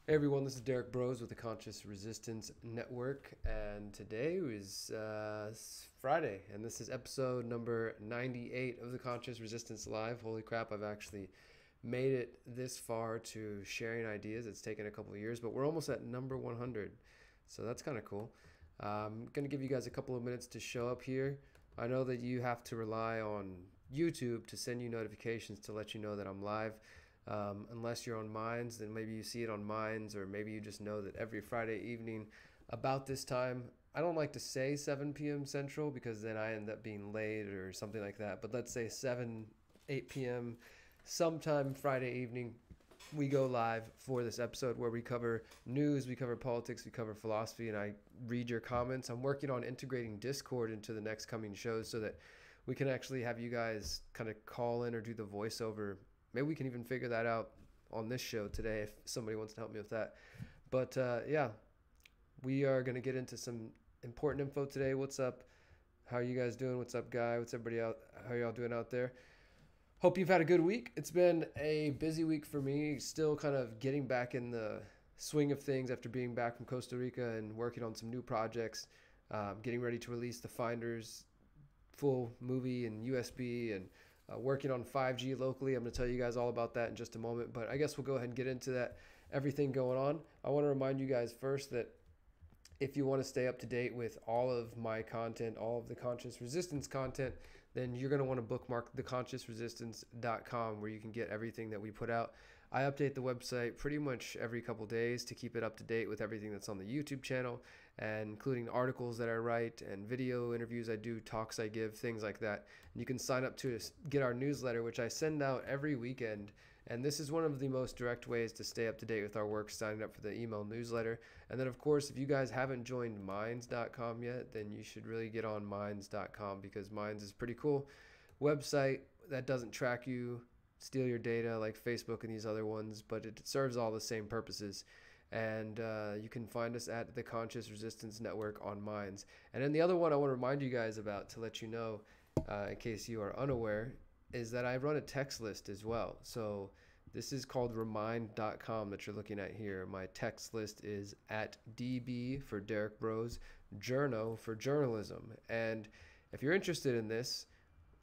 Hey everyone, this is Derrick Broze with the Conscious Resistance Network, and today is Friday, and this is episode number 98 of the Conscious Resistance Live. Holy crap, I've actually made it this far to sharing ideas. It's taken a couple of years, but we're almost at number 100, so that's kind of cool. I'm going to give you guys a couple of minutes to show up here. I know that you have to rely on YouTube to send you notifications to let you know that I'm live. Unless you're on Minds, then maybe you see it on Minds, or maybe you just know that every Friday evening about this time. I don't like to say 7 p.m. Central because then I end up being late or something like that. But let's say 8 p.m. sometime Friday evening, we go live for this episode where we cover news, we cover politics, we cover philosophy, and I read your comments. I'm working on integrating Discord into the next coming shows so that we can actually have you guys kind of call in or do the voiceover. Maybe we can even figure that out on this show today if somebody wants to help me with that. But yeah, we are going to get into some important info today. What's up? How are you guys doing? What's up, Guy? What's everybody out? How are y'all doing out there? Hope you've had a good week. It's been a busy week for me. Still kind of getting back in the swing of things after being back from Costa Rica and working on some new projects. Getting ready to release the Finders full movie and USB, and working on 5G locally. I'm going to tell you guys all about that in just a moment, but I guess we'll go ahead and get into that, everything going on. I want to remind you guys first that if you want to stay up to date with all of my content, all of the Conscious Resistance content, then you're going to want to bookmark theconsciousresistance.com, where you can get everything that we put out. I update the website pretty much every couple days to keep it up to date with everything that's on the YouTube channel, and including articles that I write and video interviews I do, talks I give, things like that. And you can sign up to get our newsletter, which I send out every weekend. And this is one of the most direct ways to stay up to date with our work, signing up for the email newsletter. And then, of course, if you guys haven't joined Minds.com yet, then you should really get on Minds.com, because Minds is a pretty cool website that doesn't track you, steal your data like Facebook and these other ones, but it serves all the same purposes. And you can find us at the Conscious Resistance Network on Minds. And then the other one I want to remind you guys about, to let you know, in case you are unaware, is that I run a text list as well. So this is called remind.com that you're looking at here. My text list is at DB for Derrick Broze, Journo for journalism. And if you're interested in this,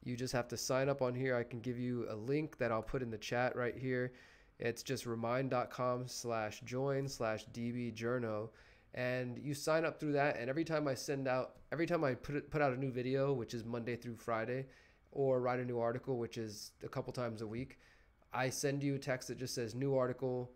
you just have to sign up on here. I can give you a link that I'll put in the chat right here. It's just remind.com/join/dbjourno, and you sign up through that. And every time I put out a new video, which is Monday through Friday, or write a new article, which is a couple times a week, I send you a text that just says new article,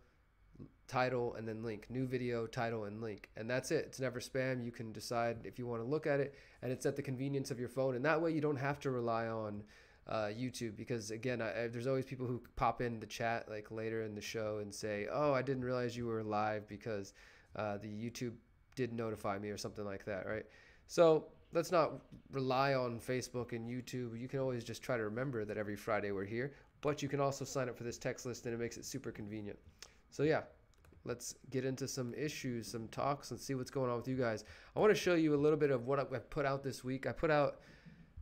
title, and then link, new video, title, and link. And that's it. It's never spam. You can decide if you want to look at it, and it's at the convenience of your phone. And that way you don't have to rely on YouTube, because again, there's always people who pop in the chat like later in the show and say, oh, I didn't realize you were live because the YouTube did notify me or something like that, right? So let's not rely on Facebook and YouTube. You can always just try to remember that every Friday we're here, but you can also sign up for this text list, and it makes it super convenient. So yeah, let's get into some issues, some talks, and see what's going on with you guys. I want to show you a little bit of what I've put out this week. I put out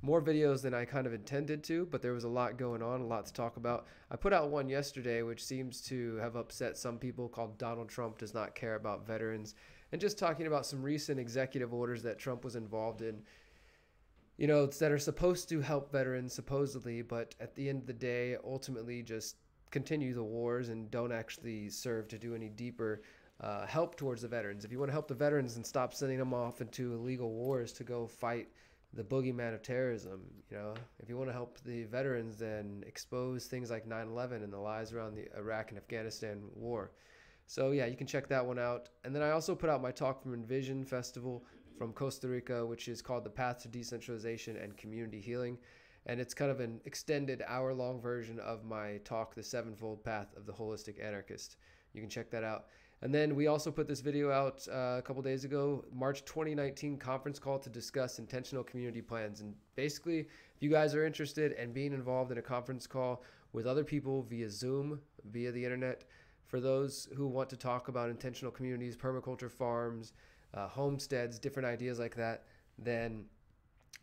more videos than I kind of intended to, but there was a lot going on, a lot to talk about. I put out one yesterday, which seems to have upset some people, called Donald Trump Does Not Care About Veterans, and just talking about some recent executive orders that Trump was involved in, that are supposed to help veterans, supposedly, but at the end of the day, ultimately just continue the wars and don't actually serve to do any deeper help towards the veterans. If you want to help the veterans, and stop sending them off into illegal wars to go fight the boogeyman of terrorism. If you want to help the veterans, then expose things like 9/11 and the lies around the Iraq and Afghanistan war. So yeah, you can check that one out. And then I also put out my talk from Envision Festival from Costa Rica, which is called The Path to Decentralization and Community Healing. And it's kind of an extended hour-long version of my talk, The Sevenfold Path of the Holistic Anarchist. You can check that out. And then we also put this video out a couple days ago, March 2019 conference call to discuss intentional community plans. And basically, if you guys are interested in being involved in a conference call with other people via Zoom, via the internet, for those who want to talk about intentional communities, permaculture farms, homesteads, different ideas like that, then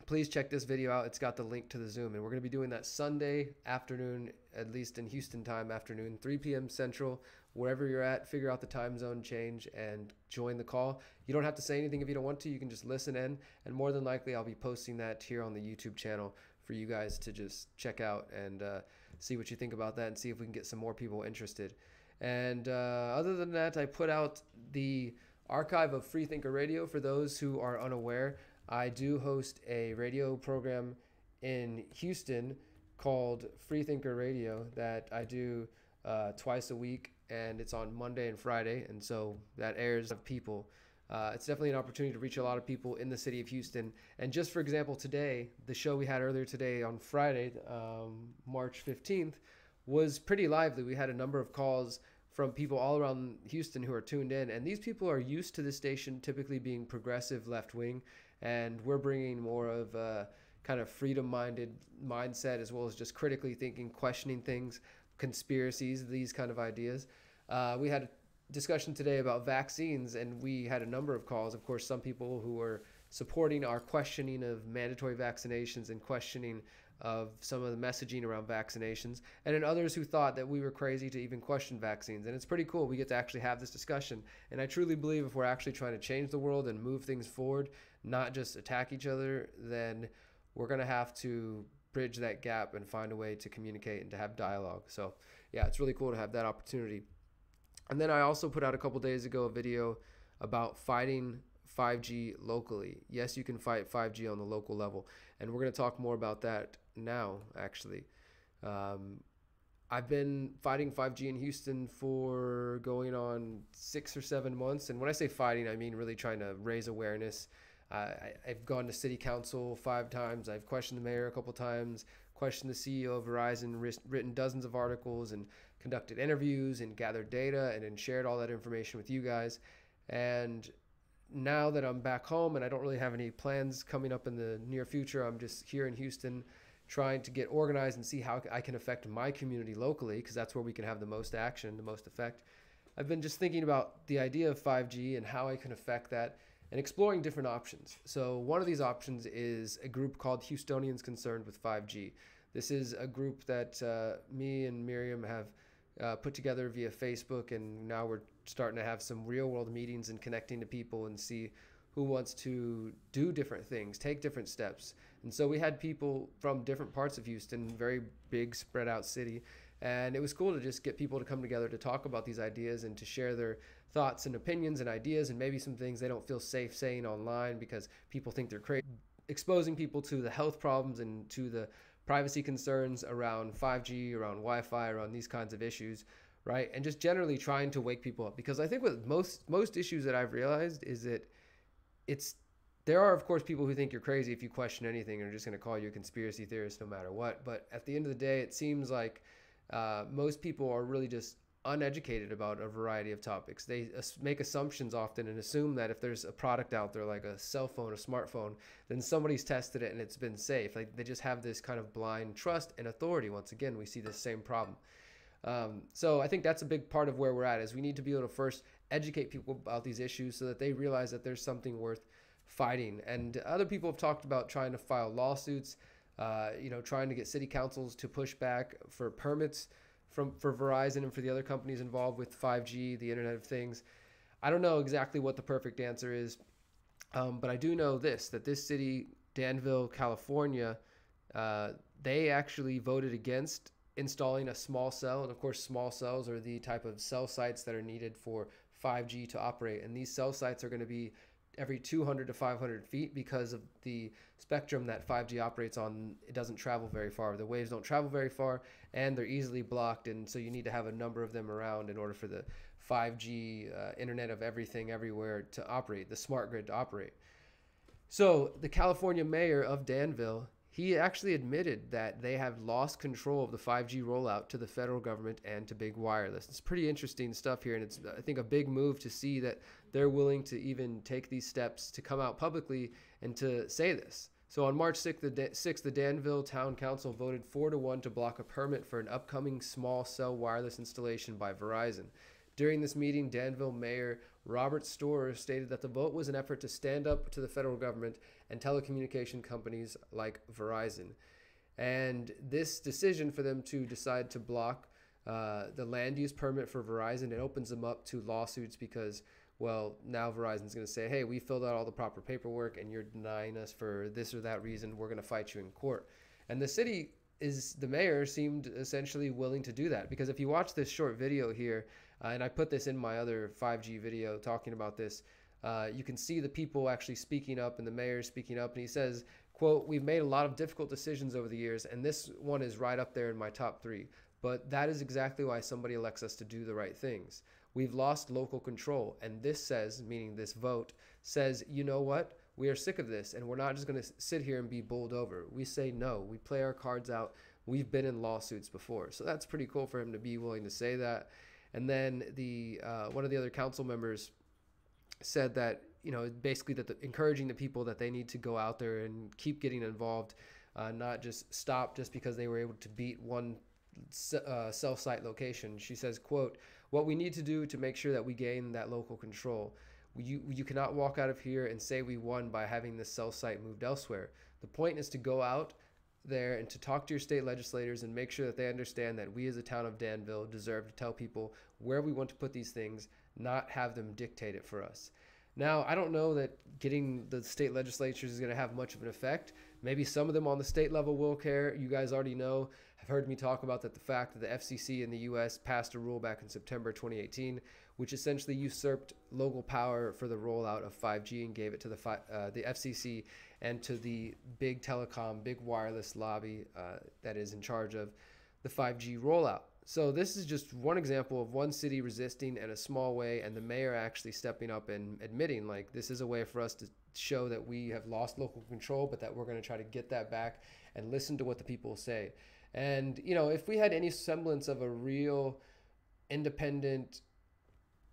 please check this video out. It's got the link to the Zoom, and we're going to be doing that Sunday afternoon, at least in Houston time afternoon, 3 p.m. Central, wherever you're at, figure out the time zone change and join the call. You don't have to say anything if you don't want to. You can just listen in, and more than likely I'll be posting that here on the YouTube channel for you guys to just check out and see what you think about that and see if we can get some more people interested. And other than that, I put out the archive of Freethinker Radio. For those who are unaware, I do host a radio program in Houston called Freethinker Radio that I do twice a week, and it's on Monday and Friday, and so that airs of people. It's definitely an opportunity to reach a lot of people in the city of Houston. And just for example, today, the show we had earlier today on Friday, March 15th, was pretty lively. We had a number of calls from people all around Houston who are tuned in, and these people are used to the station typically being progressive left-wing, and we're bringing more of a kind of freedom-minded mindset, as well as just critically thinking, questioning things, conspiracies, these kind of ideas. We had a discussion today about vaccines, and we had a number of calls. Of course, some people who were supporting our questioning of mandatory vaccinations and questioning of some of the messaging around vaccinations, and then others who thought that we were crazy to even question vaccines. And it's pretty cool. We get to actually have this discussion. And I truly believe if we're actually trying to change the world and move things forward, not just attack each other, then we're going to have to bridge that gap and find a way to communicate and to have dialogue. So yeah, it's really cool to have that opportunity. And then I also put out a couple days ago a video about fighting 5G locally. Yes, you can fight 5G on the local level, and we're going to talk more about that now, actually. I've been fighting 5G in Houston for going on 6 or 7 months, and when I say fighting, I mean really trying to raise awareness. I've gone to city council 5 times. I've questioned the mayor a couple times, questioned the CEO of Verizon, written dozens of articles and conducted interviews and gathered data and then shared all that information with you guys. And now that I'm back home and I don't really have any plans coming up in the near future, I'm just here in Houston trying to get organized and see how I can affect my community locally, because that's where we can have the most action, the most effect. I've been just thinking about the idea of 5G and how I can affect that and exploring different options. So one of these options is a group called Houstonians Concerned with 5G. This is a group that me and Miriam have put together via Facebook, and now we're starting to have some real world meetings and connecting to people and see who wants to do different things, take different steps. And so we had people from different parts of Houston, very big spread out city, and it was cool to just get people to come together to talk about these ideas and to share their thoughts and opinions and ideas, and maybe some things they don't feel safe saying online because people think they're crazy. Exposing people to the health problems and to the privacy concerns around 5G, around Wi-Fi, around these kinds of issues, right? And just generally trying to wake people up, because I think with most issues that I've realized is that there are, of course, people who think you're crazy if you question anything and are just going to call you a conspiracy theorist no matter what. But at the end of the day, it seems like most people are really just uneducated about a variety of topics. They make assumptions often and assume that if there's a product out there like a cell phone, a smartphone, then somebody's tested it and it's been safe. Like, they just have this kind of blind trust and authority. Once again, we see the same problem. So I think that's a big part of where we're at, is we need to be able to first educate people about these issues so that they realize that there's something worth fighting. And other people have talked about trying to file lawsuits, trying to get city councils to push back for permits for Verizon and for the other companies involved with 5G, the Internet of Things. I don't know exactly what the perfect answer is, but I do know that this city, Danville, California, they actually voted against installing a small cell. And of course, small cells are the type of cell sites that are needed for 5G to operate. And these cell sites are going to be every 200 to 500 feet because of the spectrum that 5G operates on. It doesn't travel very far. The waves don't travel very far, and they're easily blocked. And so you need to have a number of them around in order for the 5G Internet of Everything everywhere to operate, the smart grid to operate. So the California mayor of Danville, he actually admitted that they have lost control of the 5G rollout to the federal government and to big wireless. It's pretty interesting stuff here, and it's, I think, a big move to see that they're willing to even take these steps to come out publicly and to say this. So on March 6th, the Danville Town Council voted 4-1 to block a permit for an upcoming small cell wireless installation by Verizon. During this meeting, Danville Mayor Robert Storer stated that the vote was an effort to stand up to the federal government and telecommunication companies like Verizon. And this decision for them to decide to block the land use permit for Verizon. It opens them up to lawsuits because, well, now Verizon's going to say, hey, we filled out all the proper paperwork and you're denying us for this or that reason. We're going to fight you in court. And the mayor seemed essentially willing to do that, because if you watch this short video here, and I put this in my other 5G video talking about this, you can see the people actually speaking up and the mayor speaking up. And he says, quote, we've made a lot of difficult decisions over the years, and this one is right up there in my top 3. But that is exactly why somebody elects us to do the right things. We've lost local control. And this says, meaning this vote, says, you know what? We are sick of this, and we're not just going to sit here and be bowled over. We say no. We play our cards out. We've been in lawsuits before. So that's pretty cool for him to be willing to say that. And then one of the other council members said that, basically that encouraging the people that they need to go out there and keep getting involved, not just stop just because they were able to beat one cell site location. She says, quote, what we need to do to make sure that we gain that local control. You cannot walk out of here and say we won by having this cell site moved elsewhere. The point is to go out there and to talk to your state legislators and make sure that they understand that we as a town of Danville deserve to tell people where we want to put these things, not have them dictate it for us. Now, I don't know that getting the state legislatures is going to have much of an effect. Maybe some of them on the state level will care. You guys already have heard me talk about that, the fact that the FCC in the U.S. passed a rule back in September 2018, which essentially usurped local power for the rollout of 5G and gave it to the FCC and to the big telecom, big wireless lobby that is in charge of the 5G rollout. So this is just one example of one city resisting in a small way, and the mayor actually stepping up and admitting, like, this is a way for us to show that we have lost local control, but that we're going to try to get that back and listen to what the people say. And, if we had any semblance of a real independent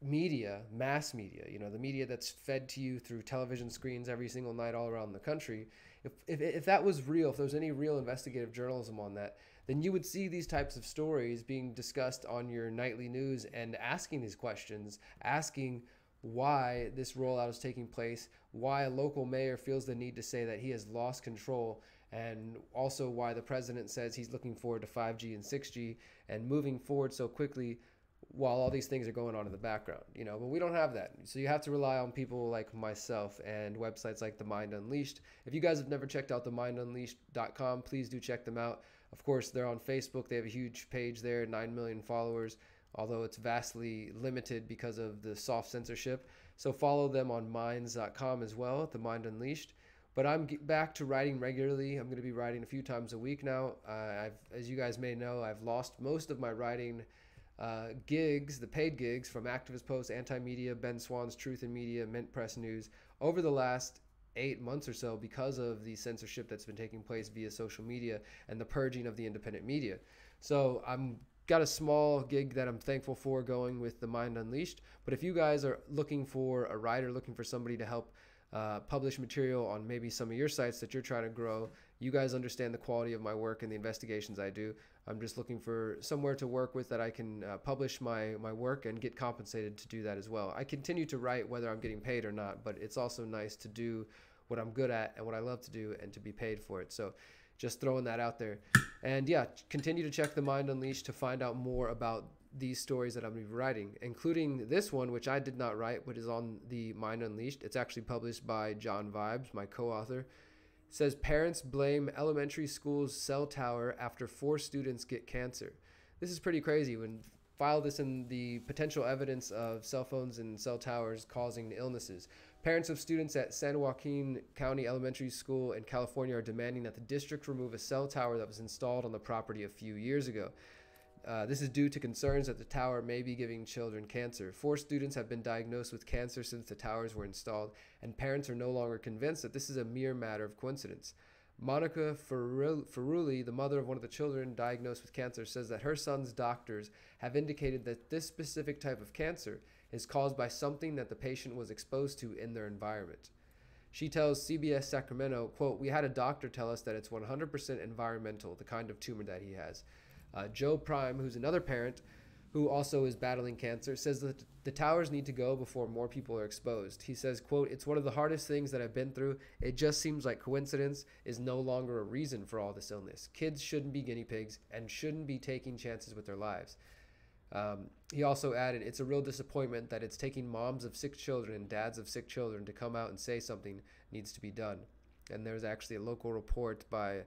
media, mass media, the media that's fed to you through television screens every single night all around the country, if that was real, if there was any real investigative journalism on that, then you would see these types of stories being discussed on your nightly news and asking these questions, asking why this rollout is taking place, why a local mayor feels the need to say that he has lost control, and also why the president says he's looking forward to 5G and 6G and moving forward so quickly while all these things are going on in the background, but we don't have that. So you have to rely on people like myself and websites like The Mind Unleashed. If you guys have never checked out themindunleashed.com, please do check them out. Of course, they're on Facebook. They have a huge page there, 9 million followers, although it's vastly limited because of the soft censorship. So follow them on minds.com as well, The Mind Unleashed. But I'm back to writing regularly. I'm going to be writing a few times a week now. As you guys may know, I've lost most of my writing gigs, the paid gigs from Activist Post, Anti-Media, Ben Swan's Truth in Media, Mint Press News over the last 8 months or so because of the censorship that's been taking place via social media and the purging of the independent media. So I'm got a small gig that I'm thankful for going with The Mind Unleashed. But if you guys are looking for a writer, looking for somebody to help publish material on maybe some of your sites that you're trying to grow, you guys understand the quality of my work and the investigations I do. I'm just looking for somewhere to work with that I can publish my work and get compensated to do that as well. I continue to write whether I'm getting paid or not, but it's also nice to do what I'm good at and what I love to do and to be paid for it. So just throwing that out there. And yeah, continue to check The Mind Unleashed to find out more about these stories that I'm going to be writing, including this one, which I did not write, but is on The Mind Unleashed. It's actually published by John Vibes, my co-author. It says, parents blame elementary school's cell tower after 4 students get cancer. This is pretty crazy. When file this in the potential evidence of cell phones and cell towers causing illnesses. Parents of students at San Joaquin County Elementary School in California are demanding that the district remove a cell tower that was installed on the property a few years ago. This is due to concerns that the tower may be giving children cancer. 4 students have been diagnosed with cancer since the towers were installed, and parents are no longer convinced that this is a mere matter of coincidence. Monica Ferrulli, the mother of one of the children diagnosed with cancer, says that her son's doctors have indicated that this specific type of cancer is caused by something that the patient was exposed to in their environment. She tells CBS Sacramento, quote, "We had a doctor tell us that it's 100% environmental, the kind of tumor that he has." Joe Prime, who's another parent who also is battling cancer, says that the towers need to go before more people are exposed. He says, quote, "It's one of the hardest things that I've been through. It just seems like coincidence is no longer a reason for all this illness. Kids shouldn't be guinea pigs and shouldn't be taking chances with their lives." He also added, it's a real disappointment that it's taking moms of sick children and dads of sick children to come out and say something needs to be done. And there's actually a local report by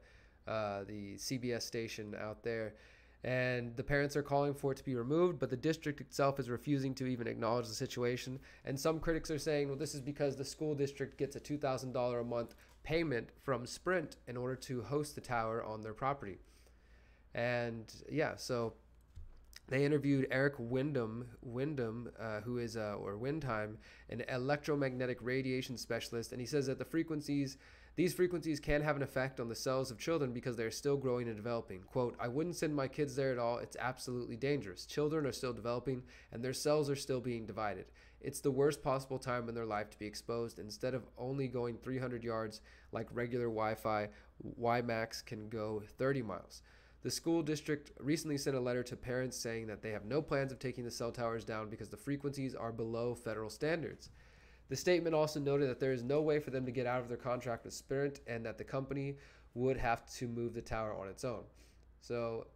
the CBS station out there. And the parents are calling for it to be removed, but the district itself is refusing to even acknowledge the situation. And some critics are saying, well, this is because the school district gets a $2,000 a month payment from Sprint in order to host the tower on their property. And yeah, so they interviewed Eric Wyndham, who is, or Windheim, an electromagnetic radiation specialist, and he says that these frequencies can have an effect on the cells of children because they're still growing and developing. Quote, I wouldn't send my kids there at all. It's absolutely dangerous. Children are still developing and their cells are still being divided. It's the worst possible time in their life to be exposed. Instead of only going 300 yards like regular Wi-Fi, WiMAX can go 30 miles. The school district recently sent a letter to parents saying that they have no plans of taking the cell towers down because the frequencies are below federal standards. The statement also noted that there is no way for them to get out of their contract with Sprint and that the company would have to move the tower on its own. So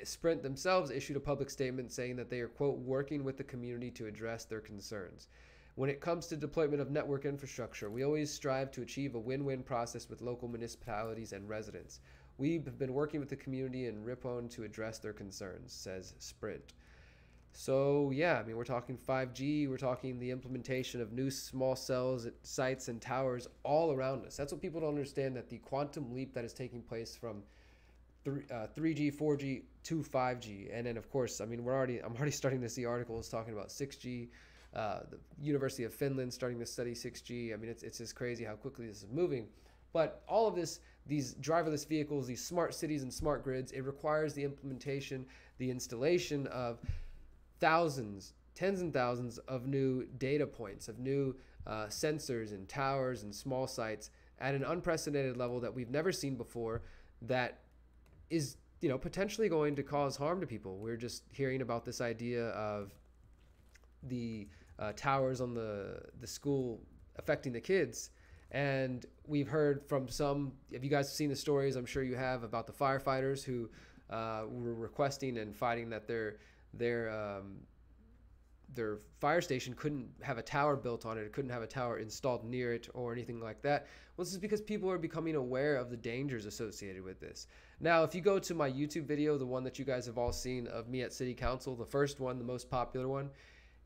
Sprint themselves issued a public statement saying that they are, quote, working with the community to address their concerns. When it comes to deployment of network infrastructure, we always strive to achieve a win-win process with local municipalities and residents. We've been working with the community in Ripon to address their concerns, says Sprint. So yeah, I mean, we're talking 5G, we're talking the implementation of new small cells, sites, and towers all around us. That's what people don't understand, that the quantum leap that is taking place from 3G, 4G to 5G. And then of course, I mean, I'm already starting to see articles talking about 6G. The University of Finland starting to study 6G. I mean, it's just crazy how quickly this is moving. But all of this, these driverless vehicles, these smart cities and smart grids, it requires the implementation, the installation of thousands, tens and thousands of new data points, of new sensors and towers and small sites at an unprecedented level that we've never seen before, that is, potentially going to cause harm to people. We're just hearing about this idea of the towers on the school affecting the kids. And we've heard from some, if you guys have seen the stories, I'm sure you have, about the firefighters who were requesting and fighting that their fire station couldn't have a tower built on it. It couldn't have a tower installed near it or anything like that. Well, this is because people are becoming aware of the dangers associated with this. Now, if you go to my YouTube video, the one that you guys have all seen of me at City Council, the first one, the most popular one,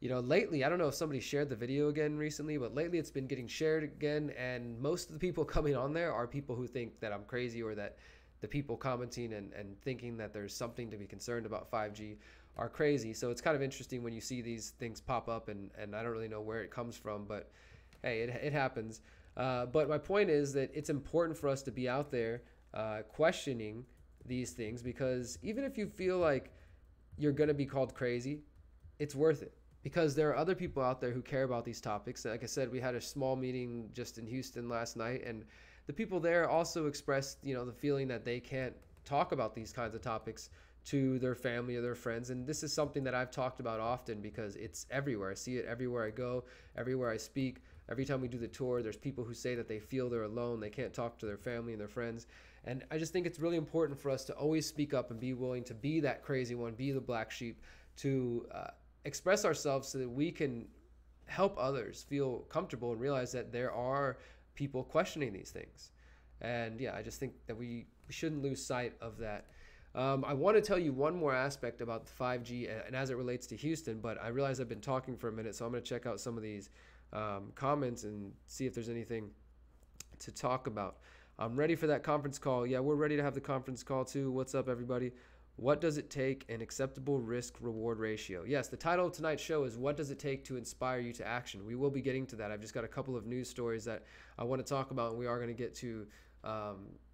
lately, I don't know if somebody shared the video again recently, but lately it's been getting shared again. And most of the people coming on there are people who think that I'm crazy, or that the people commenting and thinking that there's something to be concerned about 5G are crazy. So it's kind of interesting when you see these things pop up, and I don't really know where it comes from, but hey, it happens. But my point is that it's important for us to be out there questioning these things, because even if you feel like you're going to be called crazy, it's worth it. Because there are other people out there who care about these topics. Like I said, we had a small meeting just in Houston last night, and the people there also expressed, the feeling that they can't talk about these kinds of topics to their family or their friends. And this is something that I've talked about often because it's everywhere. I see it everywhere I go, everywhere I speak. Every time we do the tour, there's people who say that they feel they're alone. They can't talk to their family and their friends. And I just think it's really important for us to always speak up and be willing to be that crazy one, be the black sheep, to express ourselves so that we can help others feel comfortable and realize that there are people questioning these things. And yeah, I just think that we shouldn't lose sight of that. I want to tell you one more aspect about 5G and as it relates to Houston, but I realize I've been talking for a minute, so I'm going to check out some of these comments and see if there's anything to talk about. I'm ready for that conference call. Yeah, we're ready to have the conference call too. What's up, everybody? What does it take, an acceptable risk-reward ratio? Yes, the title of tonight's show is What Does It Take to Inspire You to Action? We will be getting to that. I've just got a couple of news stories that I want to talk about, and we are going to get to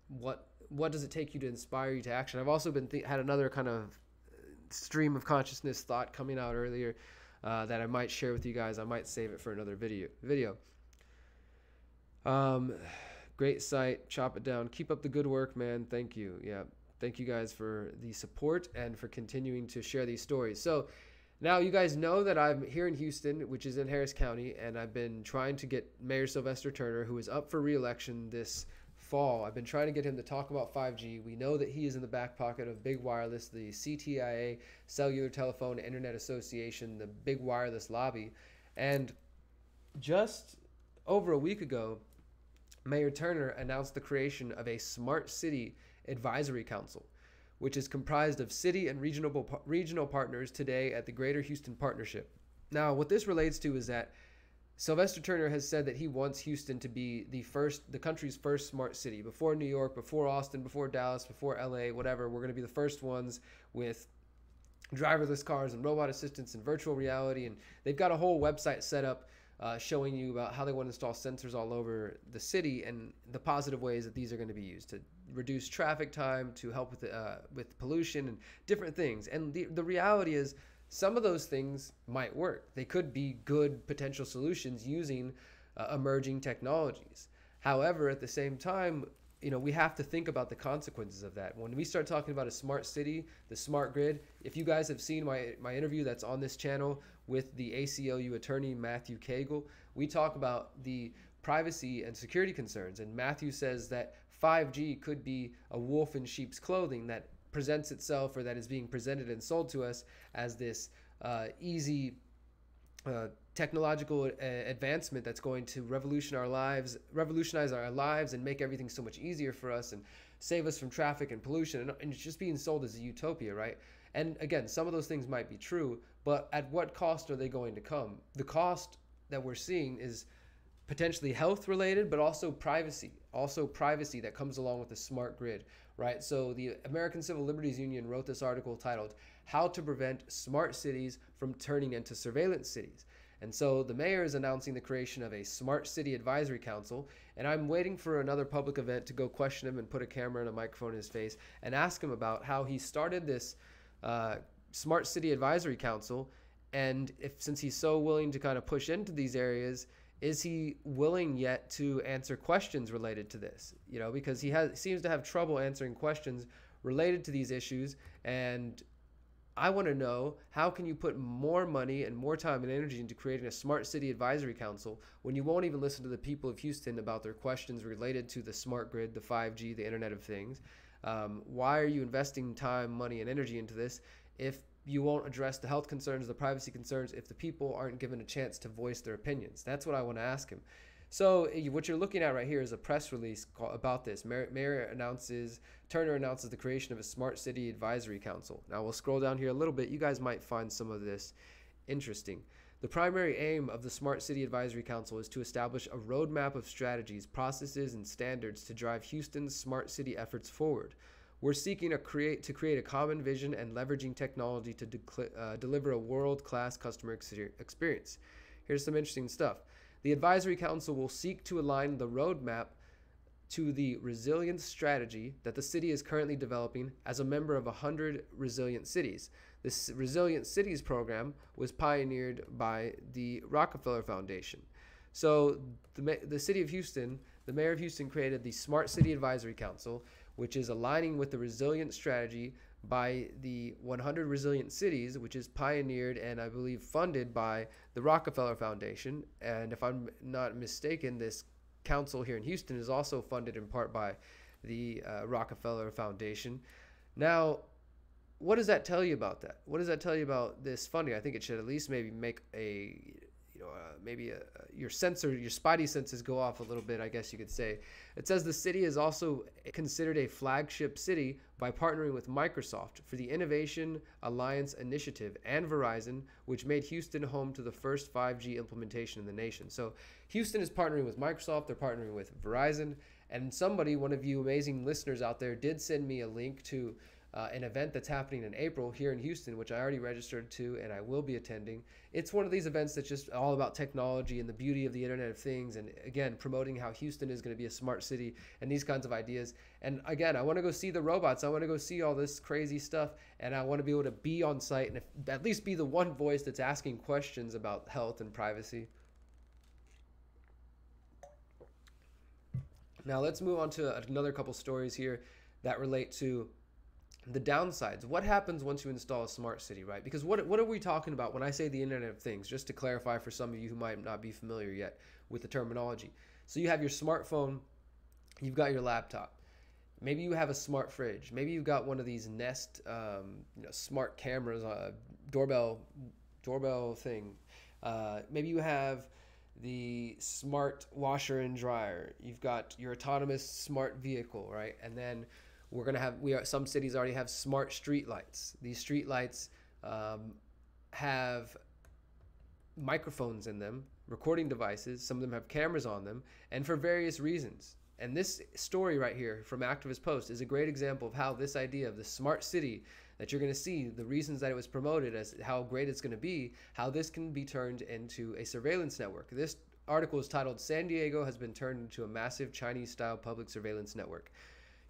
what does it take you to inspire you to action. I've also had another kind of stream of consciousness thought coming out earlier that I might share with you guys. I might save it for another video. Great site. Chop it down. Keep up the good work, man. Thank you. Yeah. Thank you guys for the support and for continuing to share these stories. So now you guys know that I'm here in Houston, which is in Harris County, and I've been trying to get Mayor Sylvester Turner, who is up for re-election this fall. I've been trying to get him to talk about 5G. We know that he is in the back pocket of Big Wireless, the CTIA, Cellular Telephone Internet Association, the big wireless lobby. And just over a week ago, Mayor Turner announced the creation of a Smart City Advisory Council, which is comprised of city and regional partners today at the Greater Houston Partnership. Now, what this relates to is that Sylvester Turner has said that he wants Houston to be the country's first smart city. Before New York, before Austin, before Dallas, before LA, whatever, we're going to be the first ones with driverless cars and robot assistants and virtual reality. And they've got a whole website set up showing you about how they want to install sensors all over the city and the positive ways that these are going to be used to reduce traffic time, to help with pollution and different things. And the reality is, some of those things might work. They could be good potential solutions using emerging technologies. However, at the same time, we have to think about the consequences of that. When we start talking about a smart city, the smart grid, if you guys have seen my interview that's on this channel with the ACLU attorney, Matthew Cagle, we talk about the privacy and security concerns. And Matthew says that 5G could be a wolf in sheep's clothing that presents itself, or that is being presented and sold to us as this easy technological advancement that's going to revolutionize our lives and make everything so much easier for us and save us from traffic and pollution. And it's just being sold as a utopia, right? And again, some of those things might be true, but at what cost are they going to come? The cost that we're seeing is potentially health related, but also privacy that comes along with the smart grid, right? So the American Civil Liberties Union wrote this article titled "How to Prevent Smart Cities from Turning into Surveillance Cities." And so the mayor is announcing the creation of a Smart City Advisory Council, and I'm waiting for another public event to go question him and put a camera and a microphone in his face and ask him about how he started this Smart City Advisory Council, and since he's so willing to kind of push into these areas, is he willing yet to answer questions related to this? Because he seems to have trouble answering questions related to these issues. And I want to know, how can you put more money and more time and energy into creating a Smart City Advisory Council when you won't even listen to the people of Houston about their questions related to the smart grid, the 5G, the Internet of Things? Why are you investing time, money, and energy into this if you won't address the health concerns, the privacy concerns, if the people aren't given a chance to voice their opinions? That's what I want to ask him. So what you're looking at right here is a press release about this. Turner announces the creation of a Smart City Advisory Council. Now we'll scroll down here a little bit. You guys might find some of this interesting. The primary aim of the Smart City Advisory Council is to establish a roadmap of strategies, processes, and standards to drive Houston's smart city efforts forward. We're seeking to create a common vision and leveraging technology to deliver a world-class customer experience. Here's some interesting stuff. The Advisory Council will seek to align the roadmap to the resilience strategy that the city is currently developing as a member of 100 resilient cities. This Resilient Cities program was pioneered by the Rockefeller Foundation. So the city of Houston, the mayor of Houston, created the Smart City Advisory Council, which is aligning with the resilient strategy by the 100 Resilient Cities, which is pioneered and I believe funded by the Rockefeller Foundation. And if I'm not mistaken, this council here in Houston is also funded in part by the Rockefeller Foundation. Now, what does that tell you about that? What does that tell you about this funding? I think it should at least maybe make your spidey senses go off a little bit, I guess you could say. It says the city is also considered a flagship city by partnering with Microsoft for the Innovation Alliance Initiative and Verizon, which made Houston home to the first 5G implementation in the nation. So Houston is partnering with Microsoft, they're partnering with Verizon, and one of you amazing listeners out there, did send me a link to an event that's happening in April here in Houston, which I already registered to and I will be attending. It's one of these events that's just all about technology and the beauty of the Internet of Things, and again, promoting how Houston is going to be a smart city and these kinds of ideas. And again, I want to go see the robots. I want to go see all this crazy stuff, and I want to be able to be on site and at least be the one voice that's asking questions about health and privacy. Now let's move on to another couple stories here that relate to the downsides. What happens once you install a smart city, right? Because what are we talking about when I say the Internet of Things? Just to clarify for some of you who might not be familiar yet with the terminology. So you have your smartphone You've got your laptop. Maybe you have a smart fridge. Maybe you've got one of these Nest, smart cameras, doorbell thing. Maybe you have the smart washer and dryer. You've got your autonomous smart vehicle, right? And then some cities already have smart street lights. These street lights have microphones in them, recording devices. Some of them have cameras on them, and for various reasons. And this story right here from Activist Post is a great example of how this idea of the smart city that you're going to see, the reasons that it was promoted as how great it's going to be, how this can be turned into a surveillance network. This article is titled, "San Diego has been turned into a massive Chinese-style public surveillance network."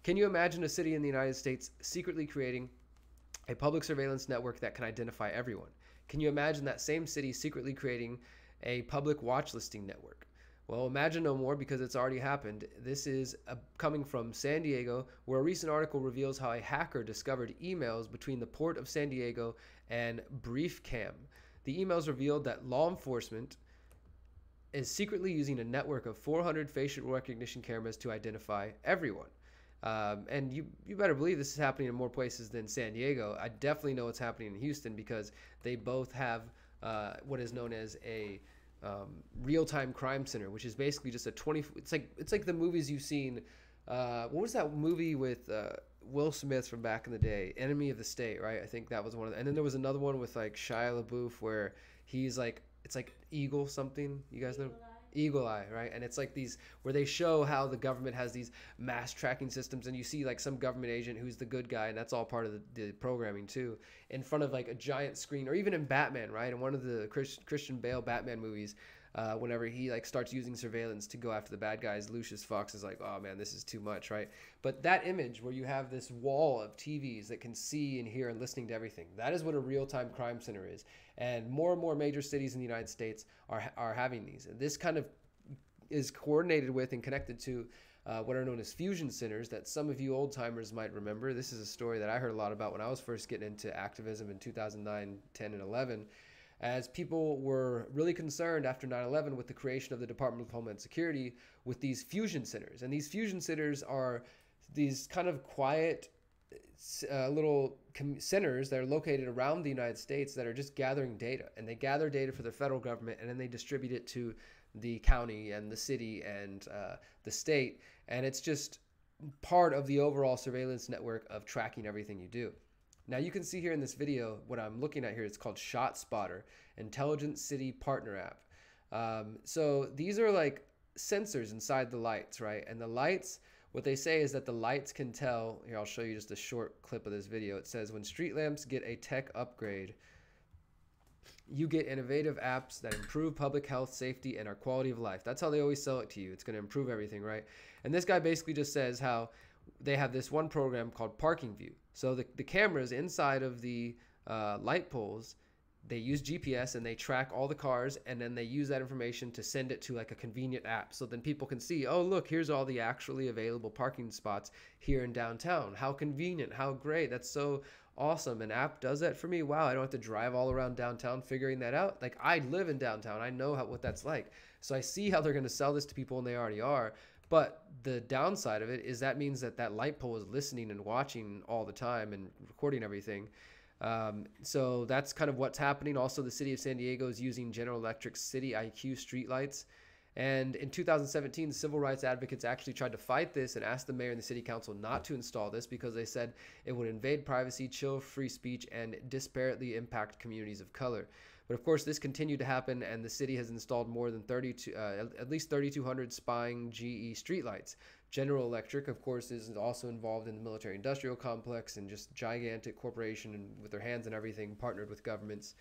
Can you imagine a city in the United States secretly creating a public surveillance network that can identify everyone? Can you imagine that same city secretly creating a public watch listing network? Well, imagine no more, because it's already happened. This is coming from San Diego, where a recent article reveals how a hacker discovered emails between the Port of San Diego and BriefCam. The emails revealed that law enforcement is secretly using a network of 400 facial recognition cameras to identify everyone. And you better believe this is happening in more places than San Diego. I definitely know it's happening in Houston, because they both have what is known as a real-time crime center, which is basically just it's like the movies you've seen. What was that movie with Will Smith from back in the day, Enemy of the State, right? I think that was one of them. And then there was another one with like Shia LaBeouf where he's like, it's like Eagle something, you guys know? Eagle Eye, right? And it's like these where they show how the government has these mass tracking systems, and you see like some government agent who's the good guy, and that's all part of the programming too, in front of like a giant screen. Or even in Batman, right? In one of the Christian Bale Batman movies, whenever he like starts using surveillance to go after the bad guys, Lucius Fox is like, oh man, this is too much, right? But that image where you have this wall of TVs that can see and hear and listening to everything, that is what a real-time crime center is. And more major cities in the United States are having these. And this kind of is coordinated with and connected to what are known as fusion centers that some of you old timers might remember. This is a story that I heard a lot about when I was first getting into activism in 2009, 10, and 11, as people were really concerned after 9/11 with the creation of the Department of Homeland Security with these fusion centers. And these fusion centers are these kind of quiet little centers that are located around the United States that are just gathering data. And they gather data for the federal government, and then they distribute it to the county and the city and the state. And it's just part of the overall surveillance network of tracking everything you do. Now you can see here in this video, what I'm looking at here, it's called ShotSpotter, Intelligent City Partner App. So these are like sensors inside the lights, right? And the lights, what they say is that the lights can tell, here I'll show you just a short clip of this video. It says, when street lamps get a tech upgrade, you get innovative apps that improve public health, safety, and our quality of life. That's how they always sell it to you. It's going to improve everything, right? And this guy basically just says how they have this one program called Parking View. So the cameras inside of the light poles, they use GPS and they track all the cars, and then they use that information to send it to like a convenient app. So then people can see, oh, look, here's all the actually available parking spots here in downtown. How convenient, how great. That's so awesome. An app does that for me. Wow, I don't have to drive all around downtown figuring that out. Like, I live in downtown. I know what that's like. So I see how they're going to sell this to people, and they already are. But the downside of it is that means that light pole is listening and watching all the time and recording everything. So that's kind of what's happening. Also, the city of San Diego is using General Electric's City IQ streetlights. And in 2017, civil rights advocates actually tried to fight this and asked the mayor and the city council not to install this because they said it would invade privacy, chill free speech, and disparately impact communities of color. But of course, this continued to happen, and the city has installed more than at least 3,200 spying GE streetlights. General Electric, of course, is also involved in the military-industrial complex and just gigantic corporation, and with their hands in everything, partnered with governments.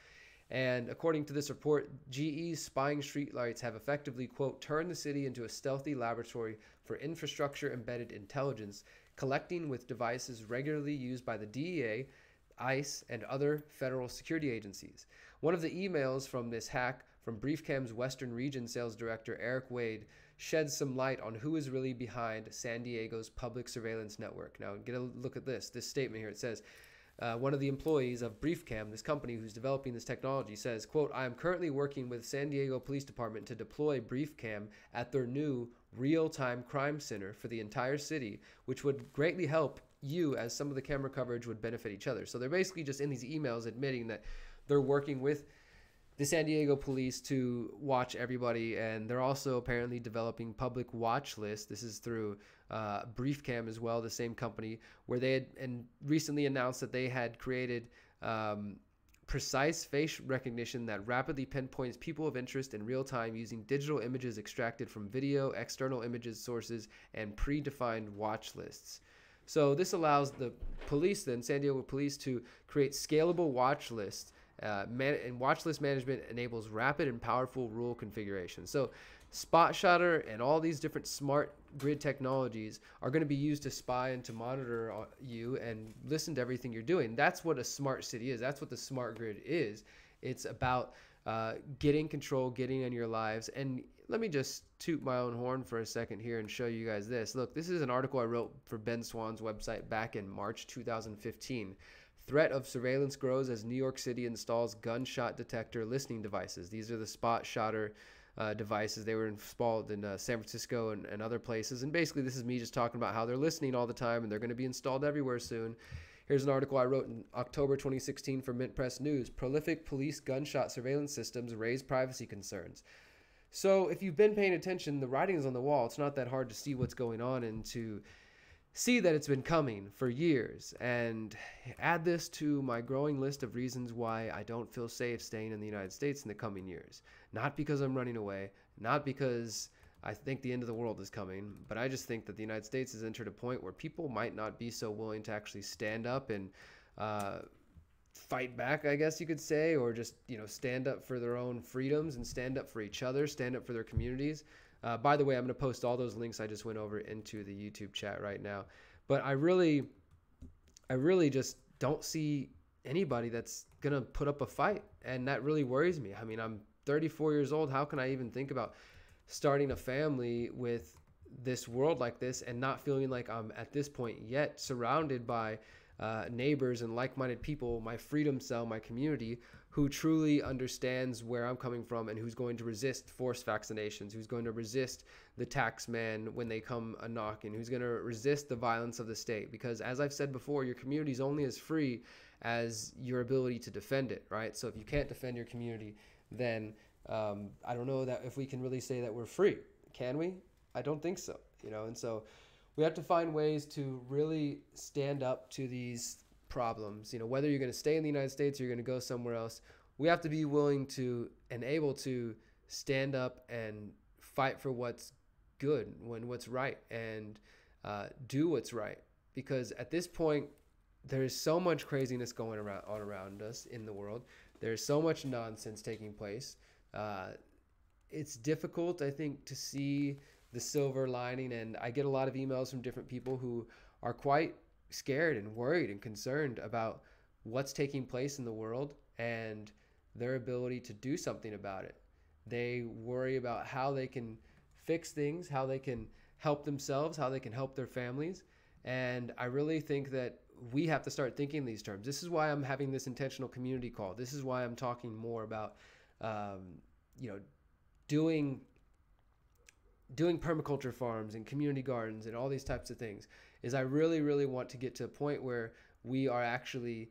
And according to this report, GE's spying streetlights have effectively, quote, turned the city into a stealthy laboratory for infrastructure-embedded intelligence, collecting with devices regularly used by the DEA, ICE, and other federal security agencies. One of the emails from this hack from BriefCam's Western Region Sales Director Eric Wade sheds some light on who is really behind San Diego's public surveillance network. Now, get a look at this statement here. It says, one of the employees of BriefCam, this company who's developing this technology, says, quote, "I am currently working with San Diego Police Department to deploy BriefCam at their new real-time crime center for the entire city, which would greatly help you as some of the camera coverage would benefit each other." So they're basically just in these emails admitting that they're working with the San Diego police to watch everybody, and they're also apparently developing public watch lists. This is through BriefCam as well, the same company, where they had and recently announced that they had created precise face recognition that rapidly pinpoints people of interest in real time using digital images extracted from video, external images sources, and predefined watch lists. So this allows the police, then San Diego police, to create scalable watch lists. And watch list management enables rapid and powerful rule configuration. So Spot Shutter and all these different smart grid technologies are going to be used to spy and to monitor you and listen to everything you're doing. That's what a smart city is. That's what the smart grid is. It's about getting control, getting in your lives. And let me just toot my own horn for a second here and show you guys this. Look, this is an article I wrote for Ben Swan's website back in March 2015. Threat of surveillance grows as New York City installs gunshot detector listening devices. These are the Spot Shutter devices. They were installed in San Francisco and other places. And basically, this is me just talking about how they're listening all the time, and they're going to be installed everywhere soon. Here's an article I wrote in October 2016 for Mint Press News. Prolific police gunshot surveillance systems raise privacy concerns. So if you've been paying attention, the writing is on the wall. It's not that hard to see what's going on and to see that it's been coming for years. And add this to my growing list of reasons why I don't feel safe staying in the United States in the coming years. Not because I'm running away, not because I think the end of the world is coming, but I just think that the United States has entered a point where people might not be so willing to actually stand up and fight back, I guess you could say, or just, stand up for their own freedoms and stand up for each other, stand up for their communities. By the way, I'm going to post all those links I just went over into the YouTube chat right now. But I really just don't see anybody that's going to put up a fight. And that really worries me. I mean, I'm 34 years old. How can I even think about starting a family with this world like this and not feeling like I'm at this point yet surrounded by neighbors and like-minded people, my freedom cell, my community, who truly understands where I'm coming from and who's going to resist forced vaccinations, who's going to resist the tax man when they come a knocking, who's going to resist the violence of the state. Because as I've said before, your community is only as free as your ability to defend it, right? So if you can't defend your community, then I don't know that if we can really say that we're free. Can we? I don't think so, and so we have to find ways to really stand up to these problems. Whether you're going to stay in the United States or you're going to go somewhere else, we have to be willing to and able to stand up and fight for what's good, what's right, and do what's right. Because at this point, there's so much craziness going around us in the world. There's so much nonsense taking place. It's difficult, I think, to see the silver lining, and I get a lot of emails from different people who are quite scared and worried and concerned about what's taking place in the world and their ability to do something about it. They worry about how they can fix things, how they can help themselves, how they can help their families. And I really think that we have to start thinking in these terms. This is why I'm having this intentional community call. This is why I'm talking more about doing permaculture farms and community gardens and all these types of things, is I really, really want to get to a point where we are actually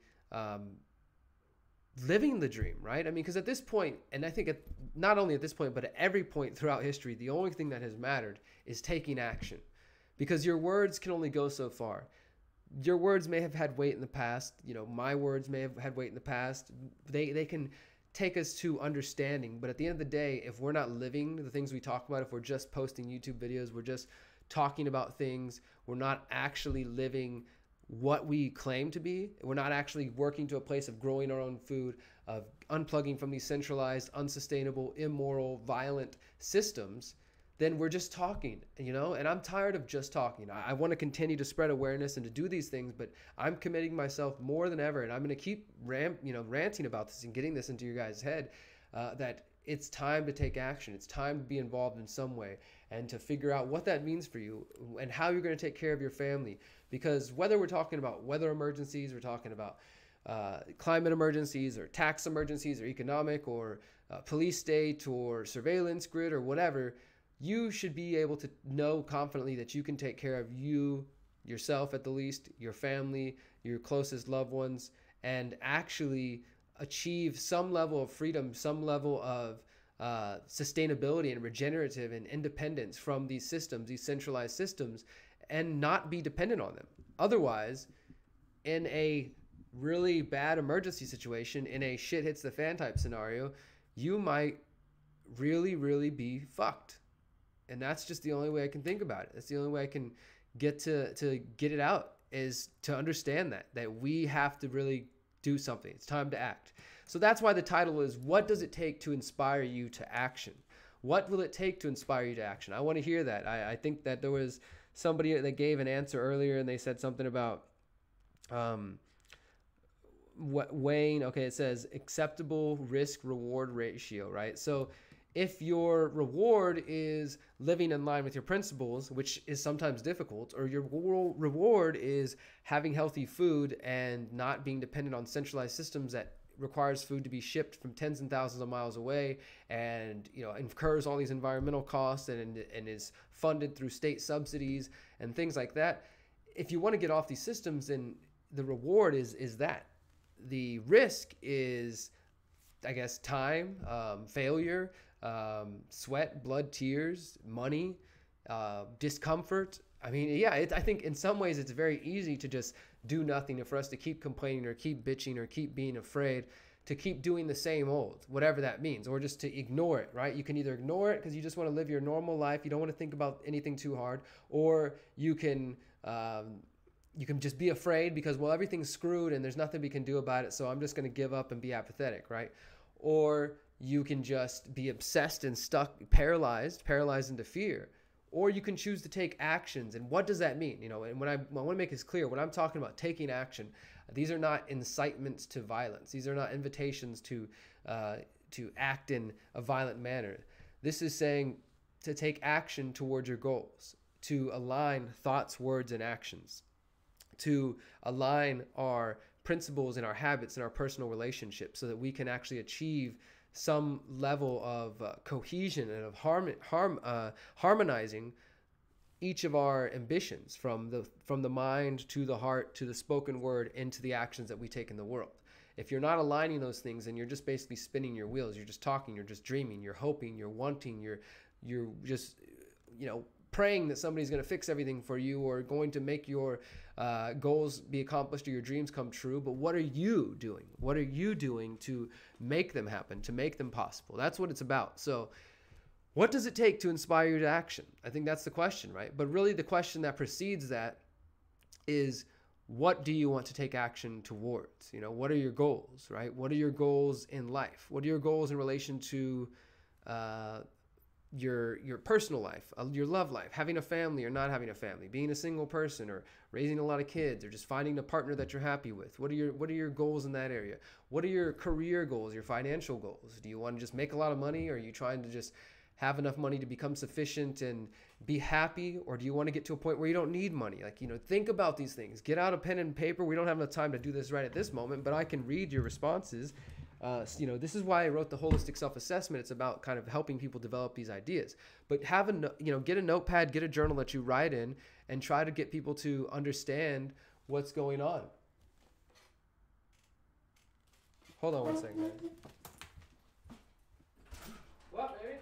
living the dream, right? I mean, because at this point, and I think not only at this point, but at every point throughout history, the only thing that has mattered is taking action. Because your words can only go so far. Your words may have had weight in the past. My words may have had weight in the past. They can take us to understanding, but at the end of the day, if we're not living the things we talk about, if we're just posting YouTube videos, we're just talking about things, we're not actually living what we claim to be, we're not actually working to a place of growing our own food, of unplugging from these centralized, unsustainable, immoral, violent systems, then we're just talking, and I'm tired of just talking. I want to continue to spread awareness and to do these things, but I'm committing myself more than ever, and I'm going to keep ranting about this and getting this into your guys' head, that it's time to take action. It's time to be involved in some way and to figure out what that means for you and how you're going to take care of your family. Because whether we're talking about weather emergencies, we're talking about climate emergencies or tax emergencies or economic or police state or surveillance grid or whatever, you should be able to know confidently that you can take care of yourself at the least, your family, your closest loved ones, and actually achieve some level of freedom, some level of sustainability and regenerative and independence from these systems, these centralized systems, and not be dependent on them. Otherwise, in a really bad emergency situation, in a shit hits the fan type scenario, you might really, really be fucked. And that's just the only way I can think about it. That's the only way I can get to get it out, is to understand that we have to really do something. It's time to act. So that's why the title is, what does it take to inspire you to action? What will it take to inspire you to action? I want to hear that. I think that there was somebody that gave an answer earlier, and they said something about what weighing. Okay, it says acceptable risk reward ratio, right? So if your reward is living in line with your principles, which is sometimes difficult, or your reward is having healthy food and not being dependent on centralized systems that requires food to be shipped from tens and thousands of miles away, and incurs all these environmental costs and is funded through state subsidies and things like that. If you want to get off these systems, then the reward is that. The risk is, I guess, time, failure, sweat, blood, tears, money, discomfort. I mean, yeah, I think in some ways it's very easy to just do nothing, and for us to keep complaining or keep bitching or keep being afraid, to keep doing the same old, whatever that means, or just to ignore it, right? You can either ignore it because you just want to live your normal life, you don't want to think about anything too hard, or you can just be afraid because, well, everything's screwed and there's nothing we can do about it, so I'm just going to give up and be apathetic, right? Or you can just be obsessed and stuck, paralyzed into fear. Or you can choose to take actions. And what does that mean? And I want to make this clear, when I'm talking about taking action, these are not incitements to violence. These are not invitations to act in a violent manner. This is saying to take action towards your goals, to align thoughts, words, and actions, to align our principles and our habits and our personal relationships so that we can actually achieve some level of cohesion and of harmonizing each of our ambitions, from the mind to the heart to the spoken word into the actions that we take in the world. If you're not aligning those things, then you're just basically spinning your wheels. You're just talking, you're just dreaming, you're hoping, you're wanting, you're just praying that somebody's going to fix everything for you or going to make your goals be accomplished or your dreams come true. But what are you doing? What are you doing to make them happen, to make them possible? That's what it's about. So what does it take to inspire you to action? I think that's the question, right? But really the question that precedes that is, what do you want to take action towards? What are your goals, right? What are your goals in life? What are your goals in relation to your personal life, your love life, having a family or not having a family, being a single person or raising a lot of kids, or just finding a partner that you're happy with? What are your goals in that area? What are your career goals, your financial goals? Do you want to just make a lot of money, or are you trying to just have enough money to become sufficient and be happy? Or do you want to get to a point where you don't need money? Think about these things. Get out a pen and paper. We don't have enough time to do this right at this moment, but I can read your responses. This is why I wrote the holistic self-assessment. It's about kind of helping people develop these ideas. But get a notepad, get a journal that you write in, and try to get people to understand what's going on. Hold on one second, guys. What, baby?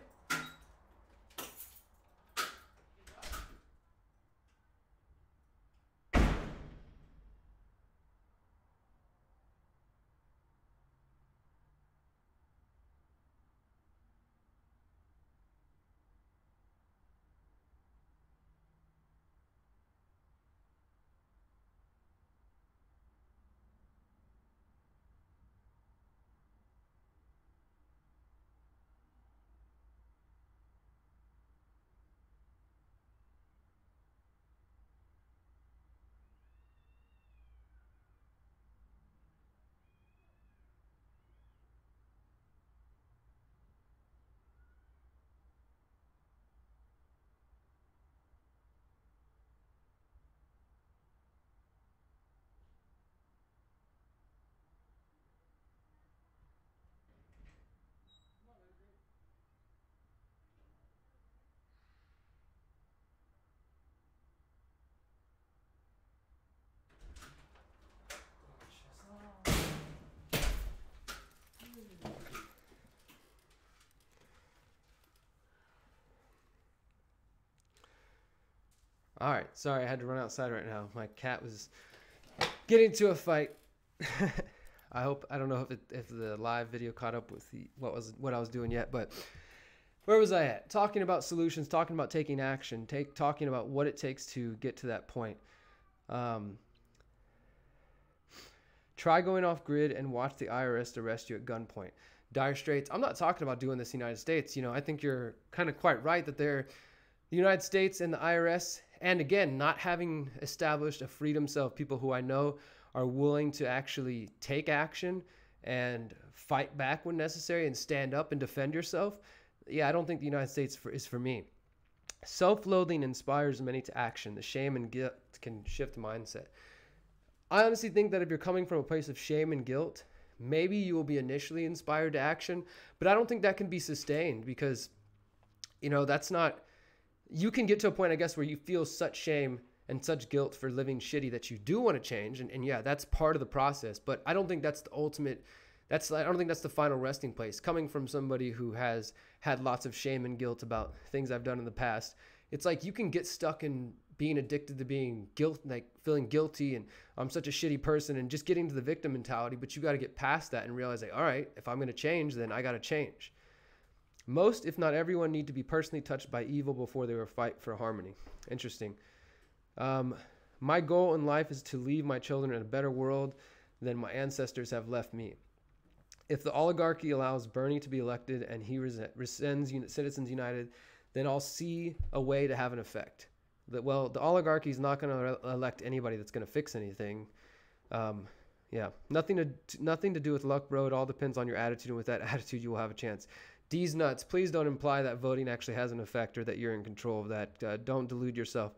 All right. Sorry, I had to run outside right now. My cat was getting into a fight. I don't know if the live video caught up with what I was doing yet, but where was I at? Talking about solutions, talking about taking action, talking about what it takes to get to that point. Try going off grid and watch the IRS arrest you at gunpoint. Dire straits. I'm not talking about doing this in the United States. You know, I think you're kind of quite right that the United States and the IRS, and again, not having established a freedom cell of people who I know are willing to actually take action and fight back when necessary and stand up and defend yourself. Yeah, I don't think the United States is for me. Self-loathing inspires many to action. The shame and guilt can shift mindset. I honestly think that if you're coming from a place of shame and guilt, maybe you will be initially inspired to action, but I don't think that can be sustained because, you know, that's not, you can get to a point, I guess, where you feel such shame and such guilt for living shitty that you do want to change. And yeah, that's part of the process, but I don't think that's the ultimate, I don't think that's the final resting place. Coming from somebody who has had lots of shame and guilt about things I've done in the past, it's like you can get stuck in being addicted to being feeling guilty and I'm such a shitty person and just getting to the victim mentality. But you got to get past that and realize, like, all right, if I'm going to change, then I got to change. Most, if not everyone, need to be personally touched by evil before they will fight for harmony. Interesting. My goal in life is to leave my children in a better world than my ancestors have left me. If the oligarchy allows Bernie to be elected and he rescinds Citizens United, then I'll see a way to have an effect. The oligarchy is not going to elect anybody that's going to fix anything. Yeah, nothing to do with luck, bro. It all depends on your attitude, and with that attitude, you will have a chance. D's nuts. Please don't imply that voting actually has an effect or that you're in control of that. Don't delude yourself.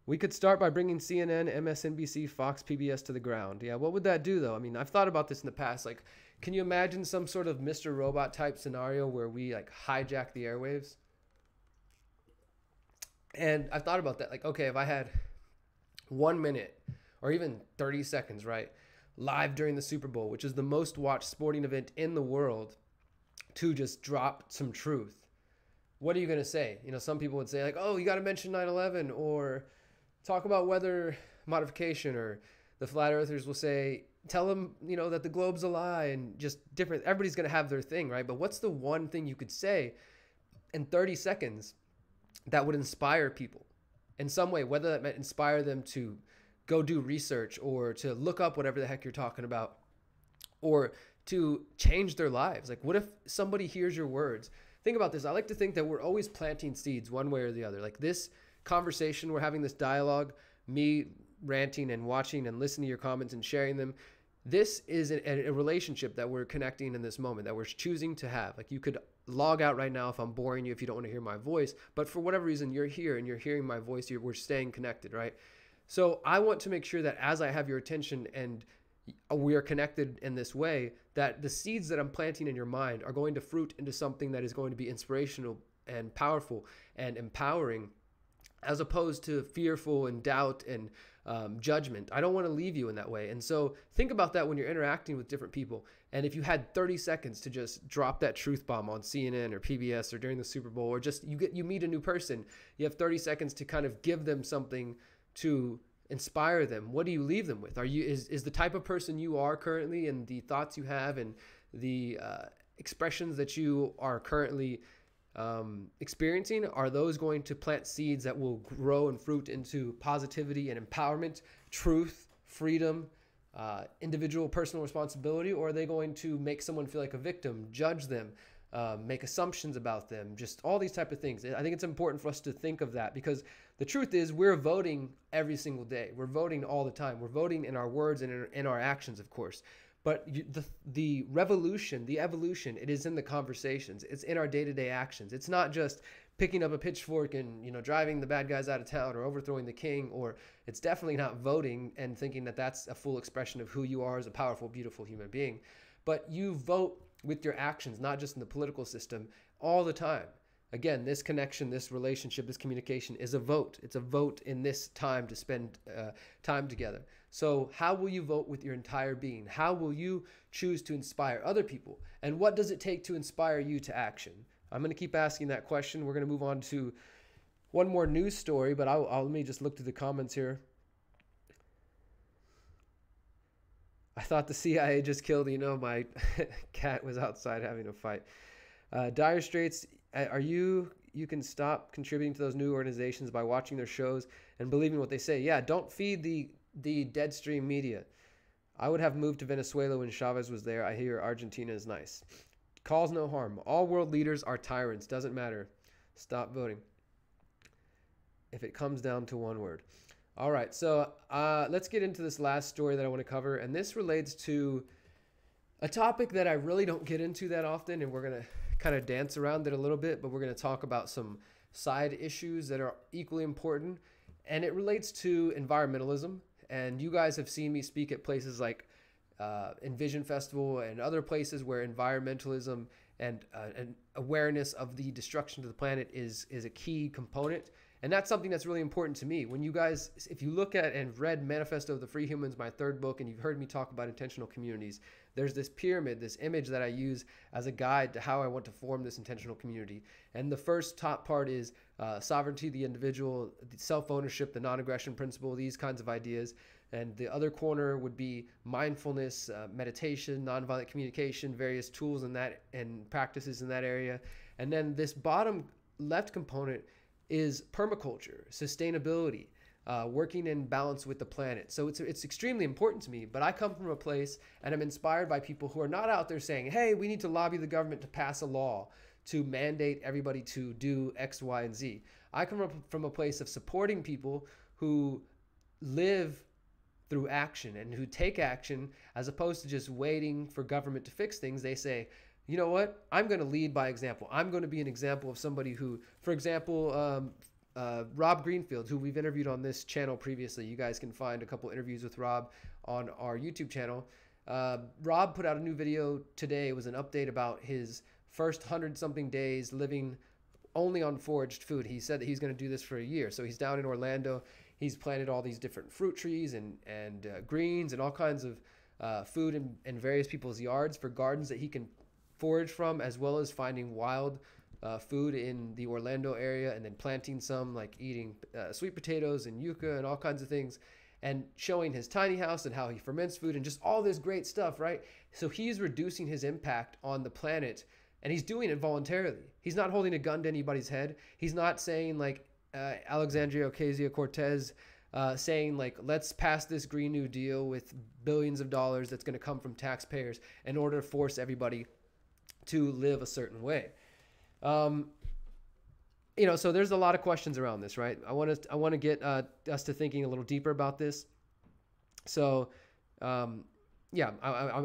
We could start by bringing CNN, MSNBC, Fox, PBS to the ground. Yeah, what would that do, though? I mean, I've thought about this in the past. Like, can you imagine some sort of Mr. Robot type scenario where we like hijack the airwaves? And I've thought about that. Like, okay, if I had 1 minute or even 30 seconds, right, live during the Super Bowl, which is the most watched sporting event in the world, to just drop some truth, what are you going to say? You know, some people would say like, oh, you got to mention 9/11 or talk about weather modification, or the flat earthers will say, tell them, you know, that the globe's a lie, and just different. Everybody's going to have their thing, right? But what's the one thing you could say in 30 seconds that would inspire people in some way, whether that meant inspire them to go do research or to look up whatever the heck you're talking about, or to change their lives? Like, what if somebody hears your words? Think about this. I like to think that we're always planting seeds one way or the other. Like this conversation, we're having this dialogue, me ranting and watching and listening to your comments and sharing them. This is a relationship that we're connecting in this moment, that we're choosing to have. Like, you could log out right now if I'm boring you, if you don't want to hear my voice, but for whatever reason, you're here and you're hearing my voice, we're staying connected, right? So I want to make sure that as I have your attention and we are connected in this way, that the seeds that I'm planting in your mind are going to fruit into something that is going to be inspirational and powerful and empowering, as opposed to fearful and doubt and judgment. I don't want to leave you in that way. And so think about that when you're interacting with different people. And if you had 30 seconds to just drop that truth bomb on CNN or PBS or during the Super Bowl, or just you meet a new person, you have 30 seconds to kind of give them something to inspire them. What do you leave them with? Is the type of person you are currently, and the thoughts you have, and the expressions that you are currently experiencing, are those going to plant seeds that will grow and fruit into positivity and empowerment, truth, freedom, individual personal responsibility? Or are they going to make someone feel like a victim, judge them, make assumptions about them, just all these type of things? I think it's important for us to think of that, because the truth is we're voting every single day. We're voting all the time. We're voting in our words and in our actions, of course. But the revolution, the evolution, it is in the conversations. It's in our day-to-day actions. It's not just picking up a pitchfork and, you know, driving the bad guys out of town or overthrowing the king, or it's definitely not voting and thinking that that's a full expression of who you are as a powerful, beautiful human being. But you vote with your actions, not just in the political system, all the time. Again, this connection, this relationship, this communication is a vote. It's a vote in this time to spend time together. So how will you vote with your entire being? How will you choose to inspire other people? And what does it take to inspire you to action? I'm going to keep asking that question. We're going to move on to one more news story, but let me just look through the comments here. I thought the CIA just killed, my cat was outside having a fight. Dire Straits, you can stop contributing to those new organizations by watching their shows and believing what they say. Yeah, don't feed the dead stream media. I would have moved to Venezuela when Chavez was there. I hear Argentina is nice. Cause no harm. All world leaders are tyrants. Doesn't matter. Stop voting. If it comes down to one word. All right, so let's get into this last story that I want to cover. And this relates to a topic that I really don't get into that often. And we're going to kind of dance around it a little bit. But we're going to talk about some side issues that are equally important. And it relates to environmentalism. And you guys have seen me speak at places like Envision Festival and other places where environmentalism and awareness of the destruction of the planet is a key component. And that's something that's really important to me. When you guys, if you look at and read Manifesto of the Free Humans, my third book, and you've heard me talk about intentional communities, there's this pyramid, this image that I use as a guide to how I want to form this intentional community. And the first top part is sovereignty, the individual, self-ownership, the non-aggression principle, these kinds of ideas. And the other corner would be mindfulness, meditation, nonviolent communication, various tools in that and practices in that area. And then this bottom left component is permaculture, sustainability, working in balance with the planet. So it's extremely important to me, but I come from a place and I'm inspired by people who are not out there saying, hey, we need to lobby the government to pass a law to mandate everybody to do X, Y, and Z. I come from a place of supporting people who live through action and who take action as opposed to just waiting for government to fix things. They say, you know what? I'm going to lead by example. I'm going to be an example of somebody who, for example, Rob Greenfield, who we've interviewed on this channel previously. You guys can find a couple interviews with Rob on our YouTube channel. Rob put out a new video today. It was an update about his first 100-something days living only on foraged food. He said that he's going to do this for a year. So he's down in Orlando. He's planted all these different fruit trees and greens and all kinds of food in various people's yards for gardens that he can forage from, as well as finding wild food in the Orlando area and then planting some, like eating sweet potatoes and yucca and all kinds of things, and showing his tiny house and how he ferments food and just all this great stuff, right? So he's reducing his impact on the planet, and he's doing it voluntarily. He's not holding a gun to anybody's head. He's not saying like Alexandria Ocasio-Cortez saying like, let's pass this Green New Deal with billions of dollars that's going to come from taxpayers in order to force everybody to live a certain way. So there's a lot of questions around this, right? I want to get us to thinking a little deeper about this. So, I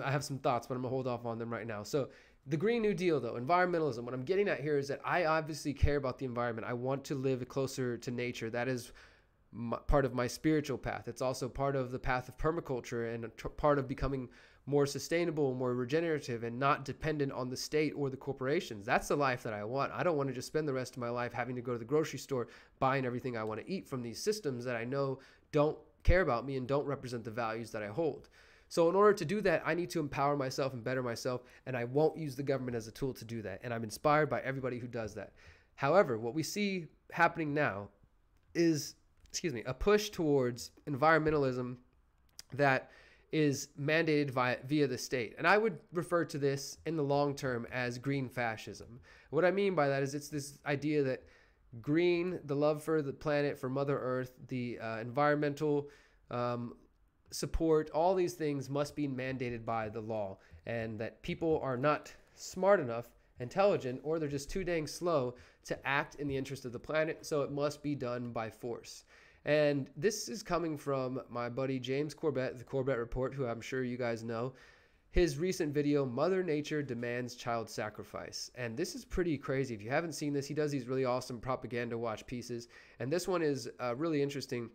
have some thoughts, but I'm gonna hold off on them right now. So the Green New Deal, though, environmentalism, what I'm getting at here is that I obviously care about the environment. I want to live closer to nature. That is part of my spiritual path. It's also part of the path of permaculture and part of becoming more sustainable, more regenerative, and not dependent on the state or the corporations. That's the life that I want. I don't want to just spend the rest of my life having to go to the grocery store buying everything I want to eat from these systems that I know don't care about me and don't represent the values that I hold. So in order to do that, I need to empower myself and better myself, and I won't use the government as a tool to do that. And I'm inspired by everybody who does that. However, what we see happening now is, a push towards environmentalism that is mandated via the state. And I would refer to this in the long term as green fascism. What I mean by that is it's this idea that green, the love for the planet, for Mother Earth, the environmental support, all these things must be mandated by the law, and that people are not smart enough, intelligent, or they're just too dang slow to act in the interest of the planet, so it must be done by force. And this is coming from my buddy James Corbett, the Corbett Report, who I'm sure you guys know. His recent video, Mother Nature Demands Child Sacrifice. And this is pretty crazy. If you haven't seen this, he does these really awesome propaganda watch pieces. And this one is really interesting.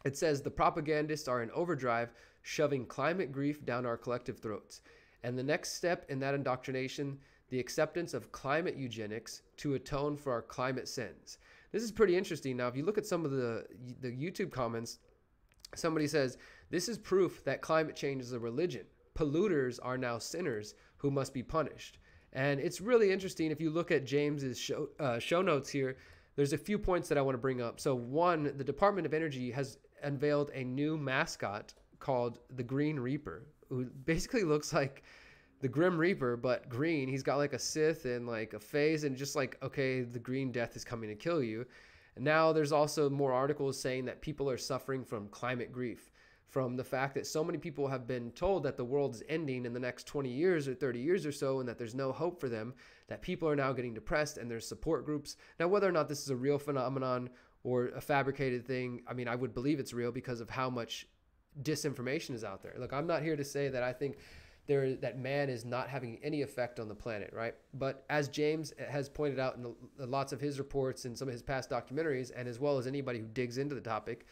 It says, the propagandists are in overdrive, shoving climate grief down our collective throats. And the next step in that indoctrination, the acceptance of climate eugenics to atone for our climate sins. This is pretty interesting. Now, if you look at some of the YouTube comments, somebody says, this is proof that climate change is a religion. Polluters are now sinners who must be punished. And it's really interesting if you look at James's show notes here. there's a few points that I want to bring up. So one, the Department of Energy has unveiled a new mascot called the Green Reaper, who basically looks like the Grim Reaper, but green. He's got like a Sith and like a phase, and just like, okay, the green death is coming to kill you. And now there's also more articles saying that people are suffering from climate grief, from the fact that so many people have been told that the world is ending in the next 20 years or 30 years or so, and that there's no hope for them, that people are now getting depressed, and there's support groups. Now, whether or not this is a real phenomenon or a fabricated thing, I mean, I would believe it's real because of how much disinformation is out there. Look, I'm not here to say that I think that man is not having any effect on the planet, right? But as James has pointed out in lots of his reports and some of his past documentaries, and as well as anybody who digs into the topic,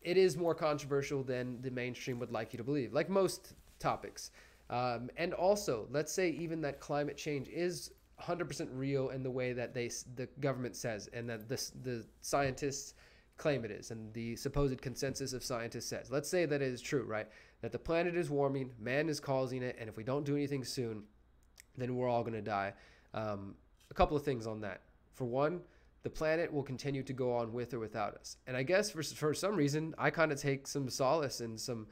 it is more controversial than the mainstream would like you to believe, like most topics. And also, let's say even that climate change is 100% real in the way that the government says, and that the scientists claim it is, and the supposed consensus of scientists says. Let's say that it is true, right? That the planet is warming, man is causing it, and if we don't do anything soon, then we're all going to die. A couple of things on that. For one, the planet will continue to go on with or without us. And I guess for some reason, I kind of take some solace and some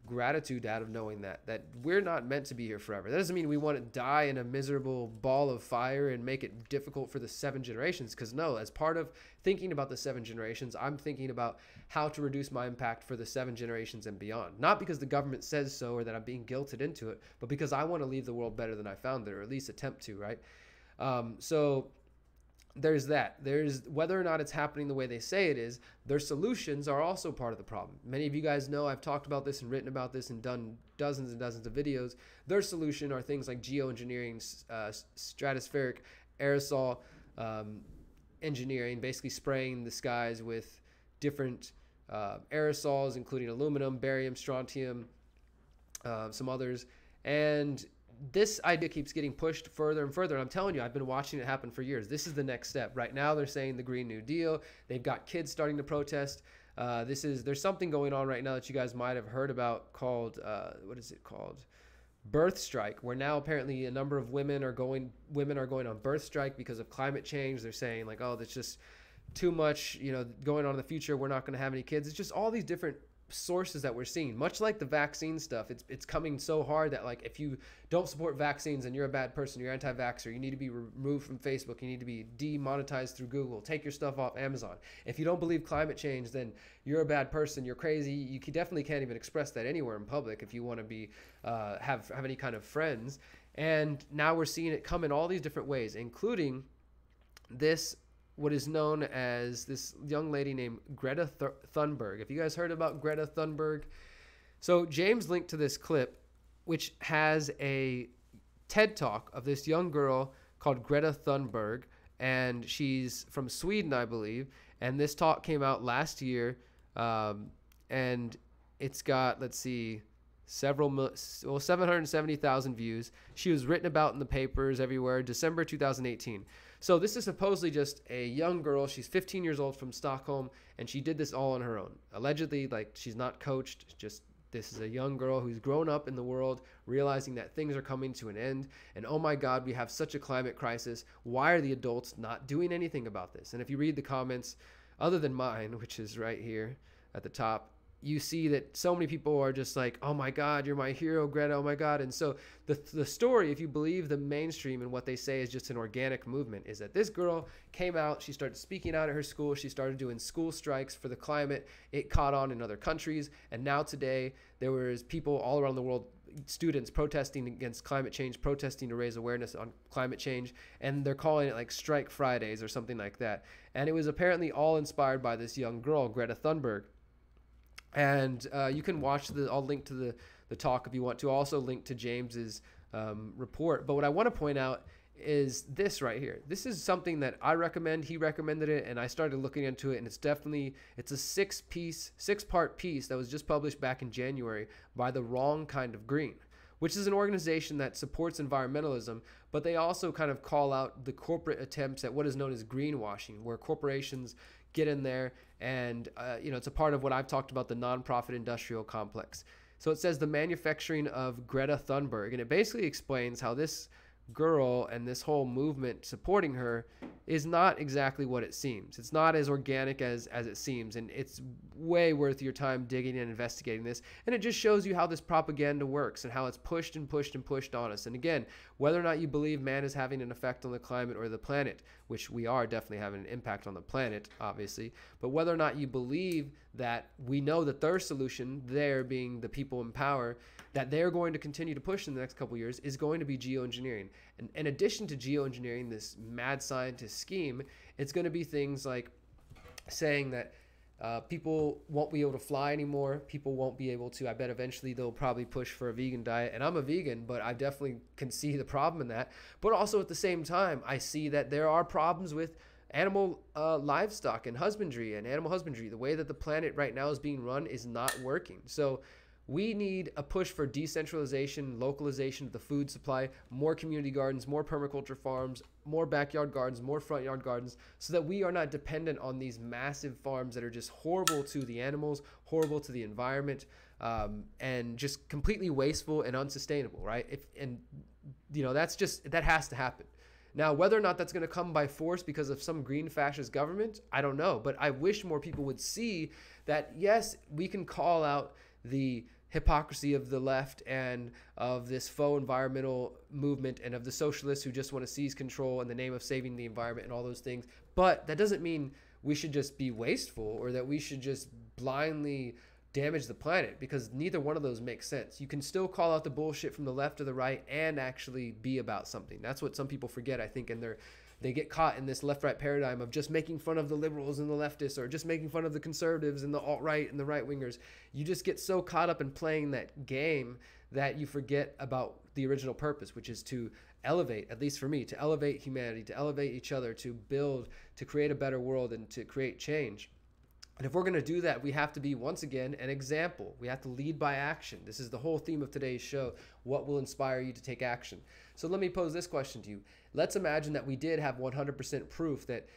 gratitude out of knowing that we're not meant to be here forever. That doesn't mean we want to die in a miserable ball of fire and make it difficult for the 7 generations, because no, as part of thinking about the 7 generations, I'm thinking about how to reduce my impact for the 7 generations and beyond. Not because the government says so or that I'm being guilted into it, but because I want to leave the world better than I found it, or at least attempt to, right? So there's that. There's whether or not it's happening the way they say it is, their solutions are also part of the problem. Many of you guys know I've talked about this and written about this and done dozens and dozens of videos. Their solution are things like geoengineering, stratospheric aerosol engineering, basically spraying the skies with different aerosols, including aluminum, barium, strontium, some others. And this idea keeps getting pushed further and further. And I'm telling you, I've been watching it happen for years. This is the next step. Right now, they're saying the Green New Deal. They've got kids starting to protest. There's something going on right now that you guys might have heard about called, what is it called? Birth strike, where now apparently a number of women are going on birth strike because of climate change. They're saying like, oh, that's just too much, going on in the future. We're not going to have any kids. It's just all these different sources that we're seeing, much like the vaccine stuff. It's coming so hard that like if you don't support vaccines and you're a bad person, you're anti-vaxxer, you need to be removed from Facebook, you need to be demonetized through Google, take your stuff off Amazon. If you don't believe climate change, then you're a bad person, you're crazy. You definitely can't even express that anywhere in public if you want to be have any kind of friends. And now we're seeing it come in all these different ways, including this what is known as this young lady named Greta Thunberg. If you guys heard about Greta Thunberg, so James linked to this clip, which has a TED Talk of this young girl called Greta Thunberg, and she's from Sweden, I believe. And this talk came out last year, and it's got, let's see, 770,000 views. She was written about in the papers everywhere, December 2018. So this is supposedly just a young girl. She's 15 years old from Stockholm, and she did this all on her own. Allegedly, like, she's not coached. Just this is a young girl who's grown up in the world, realizing that things are coming to an end. And oh my God, we have such a climate crisis. Why are the adults not doing anything about this? And if you read the comments, other than mine, which is right here at the top, you see that so many people are just like, oh my God, you're my hero, Greta, oh my God. And so the story, if you believe the mainstream and what they say is just an organic movement, is that this girl came out, she started speaking out at her school, she started doing school strikes for the climate. It caught on in other countries. And now today, there was people all around the world, students protesting against climate change, protesting to raise awareness on climate change. And they're calling it like Strike Fridays or something like that. And it was apparently all inspired by this young girl, Greta Thunberg. And you can watch I'll link to the talk if you want to. I'll also link to James's report. But what I want to point out is this right here. This is something that I recommend. He recommended it, and I started looking into it. And it's a 6-part piece that was just published back in January by The Wrong Kind of Green, which is an organization that supports environmentalism, but they also kind of call out the corporate attempts at what is known as greenwashing, where corporations get in there and, it's a part of what I've talked about, the nonprofit industrial complex. So it says the manufacturing of Greta Thunberg, and it basically explains how this girl and this whole movement supporting her is not exactly what it seems. It's not as organic as it seems, and it's way worth your time digging and investigating this. And it just shows you how this propaganda works and how it's pushed and pushed and pushed on us. And again, whether or not you believe man is having an effect on the climate or the planet, which we are definitely having an impact on the planet, obviously, but whether or not you believe that we know that their solution, there being the people in power, that they're going to continue to push in the next couple of years, is going to be geoengineering. And in addition to geoengineering, this mad scientist scheme, it's going to be things like saying that people won't be able to fly anymore. People won't be able to. I bet eventually they'll probably push for a vegan diet. And I'm a vegan, but I definitely can see the problem in that. But also at the same time, I see that there are problems with animal livestock and husbandry and animal husbandry. The way that the planet right now is being run is not working. So we need a push for decentralization, localization of the food supply, more community gardens, more permaculture farms, more backyard gardens, more front yard gardens, so that we are not dependent on these massive farms that are just horrible to the animals, horrible to the environment, and just completely wasteful and unsustainable, right? That has to happen. Now, whether or not that's going to come by force because of some green fascist government, I don't know. But I wish more people would see that, yes, we can call out the hypocrisy of the left and of this faux environmental movement and of the socialists who just want to seize control in the name of saving the environment and all those things. But that doesn't mean we should just be wasteful or that we should just blindly damage the planet, because neither one of those makes sense. You can still call out the bullshit from the left or the right and actually be about something. That's what some people forget, I think, and they get caught in this left-right paradigm of just making fun of the liberals and the leftists, or just making fun of the conservatives and the alt-right and the right-wingers. You just get so caught up in playing that game that you forget about the original purpose, which is to elevate, at least for me, to elevate humanity, to elevate each other, to build, to create a better world, and to create change. And if we're going to do that, we have to be, once again, an example. We have to lead by action. This is the whole theme of today's show. What will inspire you to take action? So let me pose this question to you. Let's imagine that we did have 100% proof that,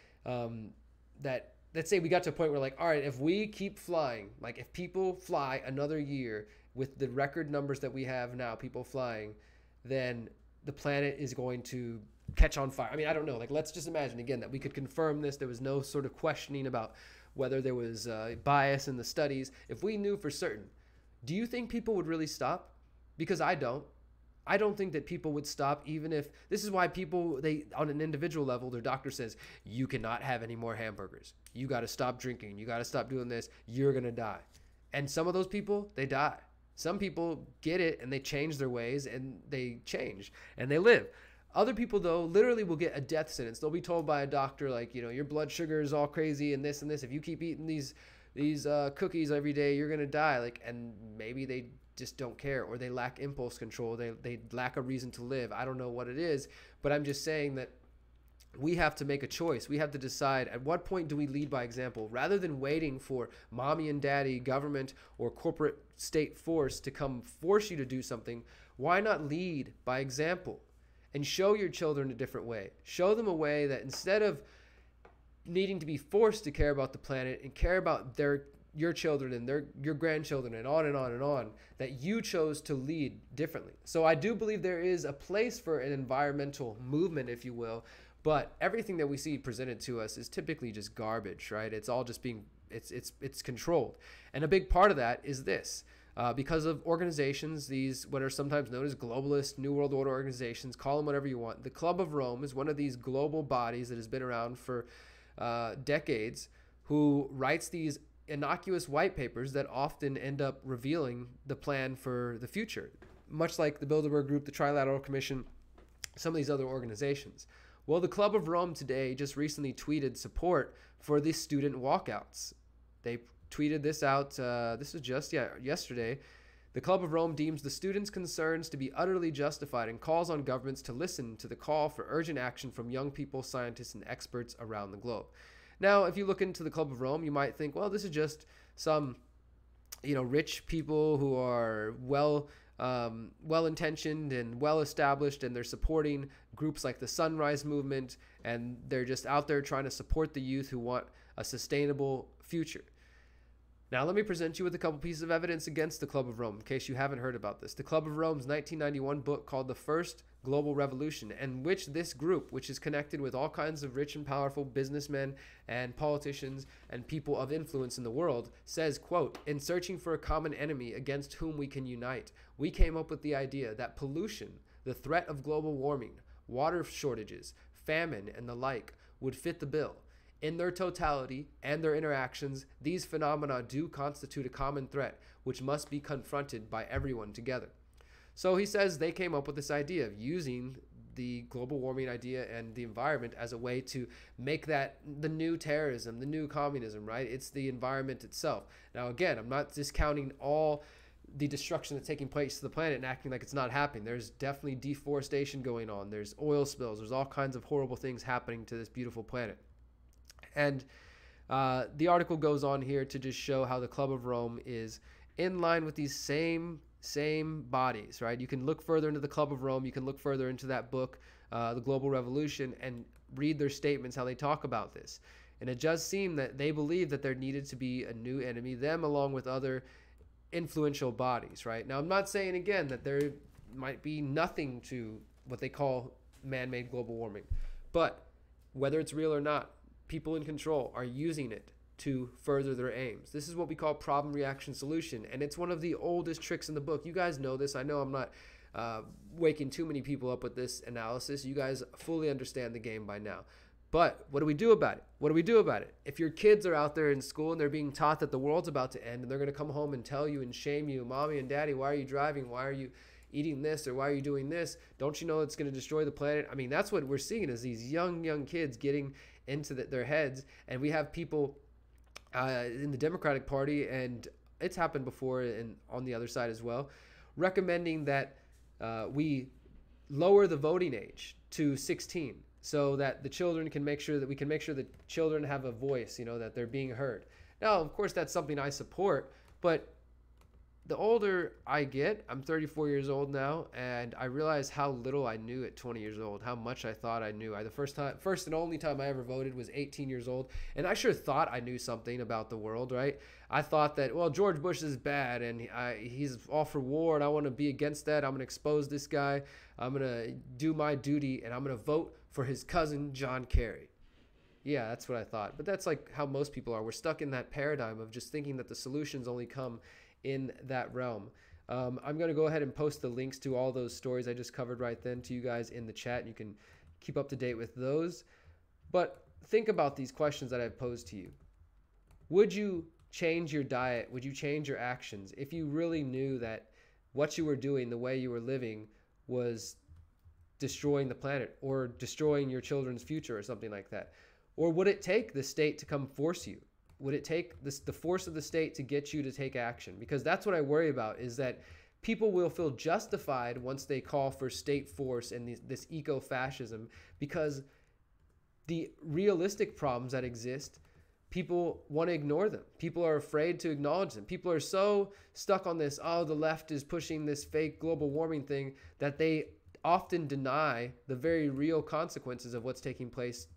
let's say we got to a point where, like, all right, if we keep flying, like if people fly another year with the record numbers that we have now, people flying, then the planet is going to catch on fire. I mean, I don't know. Like, let's just imagine, again, that we could confirm this. There was no sort of questioning about whether there was bias in the studies. If we knew for certain, do you think people would really stop? Because I don't. I don't think that people would stop, even if, this is why people, on an individual level, their doctor says, you cannot have any more hamburgers. You got to stop drinking. You got to stop doing this. You're going to die. And some of those people, they die. Some people get it and they change their ways and they change and they live. Other people, though, literally will get a death sentence. They'll be told by a doctor, like, you know, your blood sugar is all crazy and this and this. If you keep eating these cookies every day, you're going to die. Like, and maybe they just don't care, or they lack impulse control. They lack a reason to live. I don't know what it is, but I'm just saying that we have to make a choice. We have to decide at what point do we lead by example, rather than waiting for mommy and daddy, government, or corporate state force to come force you to do something. Why not lead by example? And show your children a different way. Show them a way that instead of needing to be forced to care about the planet and care about your children and your grandchildren and on and on and on, that you chose to lead differently. So I do believe there is a place for an environmental movement, if you will, but everything that we see presented to us is typically just garbage, right? It's all just being, it's controlled. And a big part of that is this. Because of organizations, these what are sometimes known as globalist, New World Order organizations, call them whatever you want. The Club of Rome is one of these global bodies that has been around for decades, who writes these innocuous white papers that often end up revealing the plan for the future, much like the Bilderberg Group, the Trilateral Commission, some of these other organizations. Well, the Club of Rome today just recently tweeted support for the student walkouts. They tweeted this out. This was just yesterday. The Club of Rome deems the students' concerns to be utterly justified and calls on governments to listen to the call for urgent action from young people, scientists, and experts around the globe. Now, if you look into the Club of Rome, you might think, well, this is just some, rich people who are well-intentioned and well-established, and they're supporting groups like the Sunrise Movement, and they're just out there trying to support the youth who want a sustainable future. Now, let me present you with a couple pieces of evidence against the Club of Rome, in case you haven't heard about this. The Club of Rome's 1991 book called The First Global Revolution, in which this group, which is connected with all kinds of rich and powerful businessmen and politicians and people of influence in the world, says, quote, "In searching for a common enemy against whom we can unite, we came up with the idea that pollution, the threat of global warming, water shortages, famine, and the like would fit the bill. In their totality and their interactions, these phenomena do constitute a common threat which must be confronted by everyone together." So he says they came up with this idea of using the global warming idea and the environment as a way to make that the new terrorism, the new communism, right? It's the environment itself. Now, again, I'm not discounting all the destruction that's taking place to the planet and acting like it's not happening. There's definitely deforestation going on. There's oil spills. There's all kinds of horrible things happening to this beautiful planet. And the article goes on here to just show how the Club of Rome is in line with these same bodies, right? You can look further into the Club of Rome. You can look further into that book, The Global Revolution, and read their statements, how they talk about this. And it does seem that they believe that there needed to be a new enemy, them along with other influential bodies, right? Now, I'm not saying, again, that there might be nothing to what they call man-made global warming. But whether it's real or not, people in control are using it to further their aims. This is what we call problem, reaction, solution. And it's one of the oldest tricks in the book. You guys know this. I know I'm not waking too many people up with this analysis. You guys fully understand the game by now. But what do we do about it? What do we do about it? If your kids are out there in school and they're being taught that the world's about to end and they're going to come home and tell you and shame you, "Mommy and Daddy, why are you driving? Why are you eating this, or why are you doing this? Don't you know it's going to destroy the planet?" I mean, that's what we're seeing, is these young kids getting into their heads. And we have people in the Democratic Party, and it's happened before and on the other side as well, recommending that we lower the voting age to 16 so that the children can make sure that we can make sure that children have a voice, that they're being heard. Now, of course, that's something I support, but the older I get, I'm 34 years old now, and I realize how little I knew at 20 years old, how much I thought I knew. The first and only time I ever voted was 18 years old, and I sure thought I knew something about the world, right? I thought that, well, George Bush is bad, and he's all for war, and I want to be against that. I'm going to expose this guy. I'm going to do my duty, and I'm going to vote for his cousin, John Kerry. Yeah, that's what I thought. But that's like how most people are. We're stuck in that paradigm of just thinking that the solutions only come in that realm. I'm going to go ahead and post the links to all those stories I just covered right then to you guys in the chat, and you can keep up to date with those. But think about these questions that I've posed to you. Would you change your diet? Would you change your actions if you really knew that what you were doing, the way you were living, was destroying the planet or destroying your children's future or something like that? Or would it take the state to come force you? Would it take the force of the state to get you to take action? Because that's what I worry about, is that people will feel justified once they call for state force and this eco-fascism, because the realistic problems that exist, people want to ignore them. People are afraid to acknowledge them. People are so stuck on this, the left is pushing this fake global warming thing, that they often deny the very real consequences of what's taking place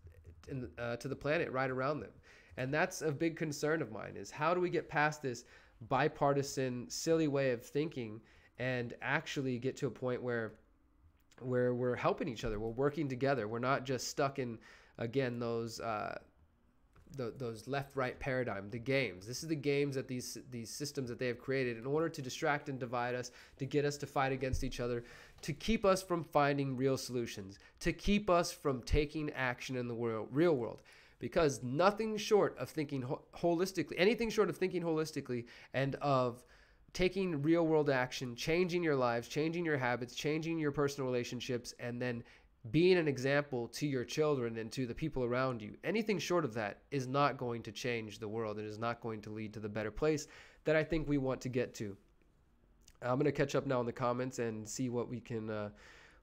to the planet right around them. And that's a big concern of mine, is how do we get past this bipartisan, silly way of thinking and actually get to a point where we're helping each other, we're working together, we're not just stuck in, again, those left-right paradigm, the games. This is the games that these systems that they have created in order to distract and divide us, to get us to fight against each other, to keep us from finding real solutions, to keep us from taking action in the real world. Because nothing short of thinking holistically, anything short of thinking holistically and of taking real world action, changing your lives, changing your habits, changing your personal relationships, and then being an example to your children and to the people around you, anything short of that is not going to change the world. It is not going to lead to the better place that I think we want to get to. I'm going to catch up now in the comments and see what we can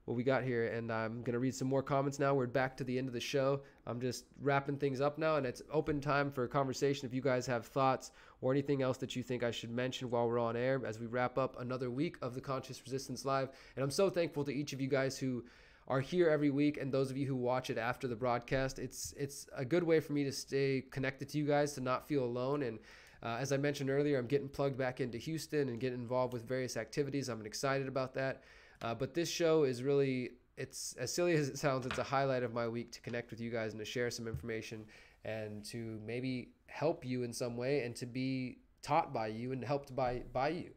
what we got here, and I'm going to read some more comments now. We're back to the end of the show. I'm just wrapping things up now, and it's open time for a conversation. If you guys have thoughts or anything else that you think I should mention while we're on air as we wrap up another week of the Conscious Resistance Live. And I'm so thankful to each of you guys who are here every week, and those of you who watch it after the broadcast. It's a good way for me to stay connected to you guys, to not feel alone. And As I mentioned earlier, I'm getting plugged back into Houston and getting involved with various activities. I'm excited about that. But this show is really, it's as silly as it sounds, it's a highlight of my week to connect with you guys and to share some information and to maybe help you in some way and to be taught by you and helped by you.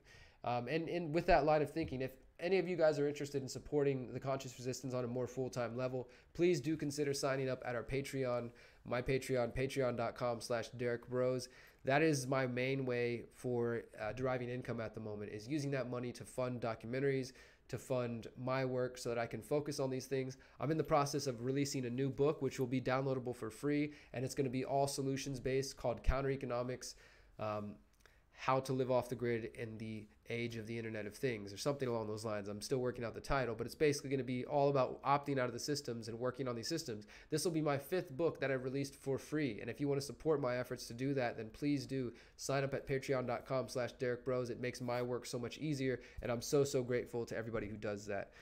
And with that line of thinking, if any of you guys are interested in supporting the Conscious Resistance on a more full-time level, please do consider signing up at our Patreon, my Patreon, patreon.com/Derrick Broze. That is my main way for deriving income at the moment, is using that money to fund documentaries, to fund my work so that I can focus on these things. I'm in the process of releasing a new book, which will be downloadable for free, and it's going to be all solutions-based, called Counter Economics, How to Live Off the Grid in the Age of the Internet of Things, or something along those lines. I'm still working out the title, but it's basically going to be all about opting out of the systems and working on these systems. This will be my 5th book that I've released for free, and if you want to support my efforts to do that, then please do sign up at patreon.com/Derrick Broze. It makes my work so much easier, and I'm so grateful to everybody who does that.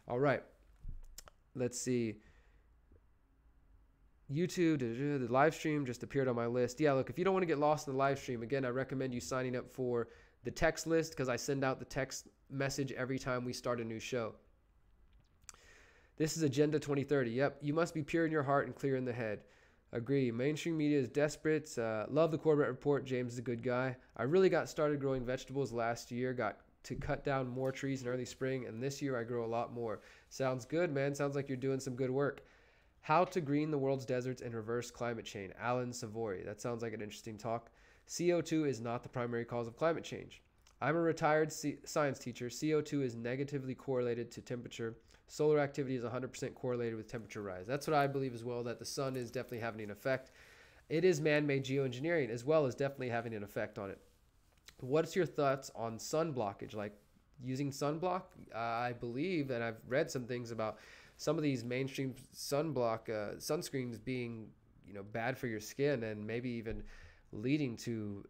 All right, let's see. YouTube, the live stream just appeared on my list. Yeah, look, if you don't want to get lost in the live stream, again, I recommend you signing up for the text list, because I send out the text message every time we start a new show. This is Agenda 2030. Yep, you must be pure in your heart and clear in the head. Agree. Mainstream media is desperate. Love the Corbett Report. James is a good guy. I really got started growing vegetables last year. Got to cut down more trees in early spring, and this year I grow a lot more. Sounds good, man. Sounds like you're doing some good work. How to green the world's deserts and reverse climate change. Alan Savory. That sounds like an interesting talk. CO2 is not the primary cause of climate change. I'm a retired science teacher. CO2 is negatively correlated to temperature. Solar activity is 100% correlated with temperature rise. That's what I believe as well, that the sun is definitely having an effect. It is man-made geoengineering as well as definitely having an effect on it. What's your thoughts on sun blockage? Like using sunblock? I believe, and I've read some things about some of these mainstream sunscreens being, bad for your skin and maybe even leading to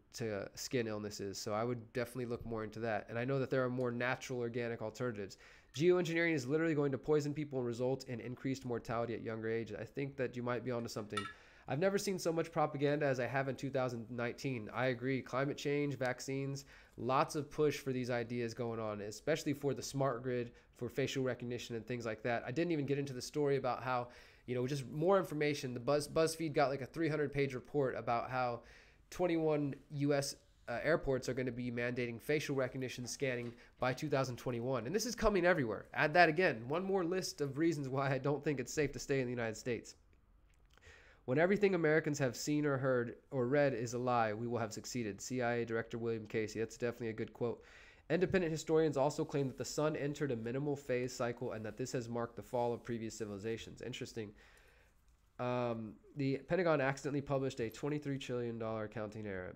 skin illnesses. So I would definitely look more into that. And I know that there are more natural organic alternatives. Geoengineering is literally going to poison people and result in increased mortality at younger age. I think that you might be onto something. I've never seen so much propaganda as I have in 2019. I agree. Climate change, vaccines, lots of push for these ideas going on, especially for the smart grid, for facial recognition and things like that. I didn't even get into the story about how, just more information. The BuzzFeed got like a 300-page report about how 21 U.S. Airports are going to be mandating facial recognition scanning by 2021. And this is coming everywhere. Add that again. One more list of reasons why I don't think it's safe to stay in the United States. When everything Americans have seen or heard or read is a lie, we will have succeeded. CIA Director William Casey. That's definitely a good quote. Independent historians also claim that the sun entered a minimal phase cycle and that this has marked the fall of previous civilizations. Interesting. The Pentagon accidentally published a $23 trillion accounting error.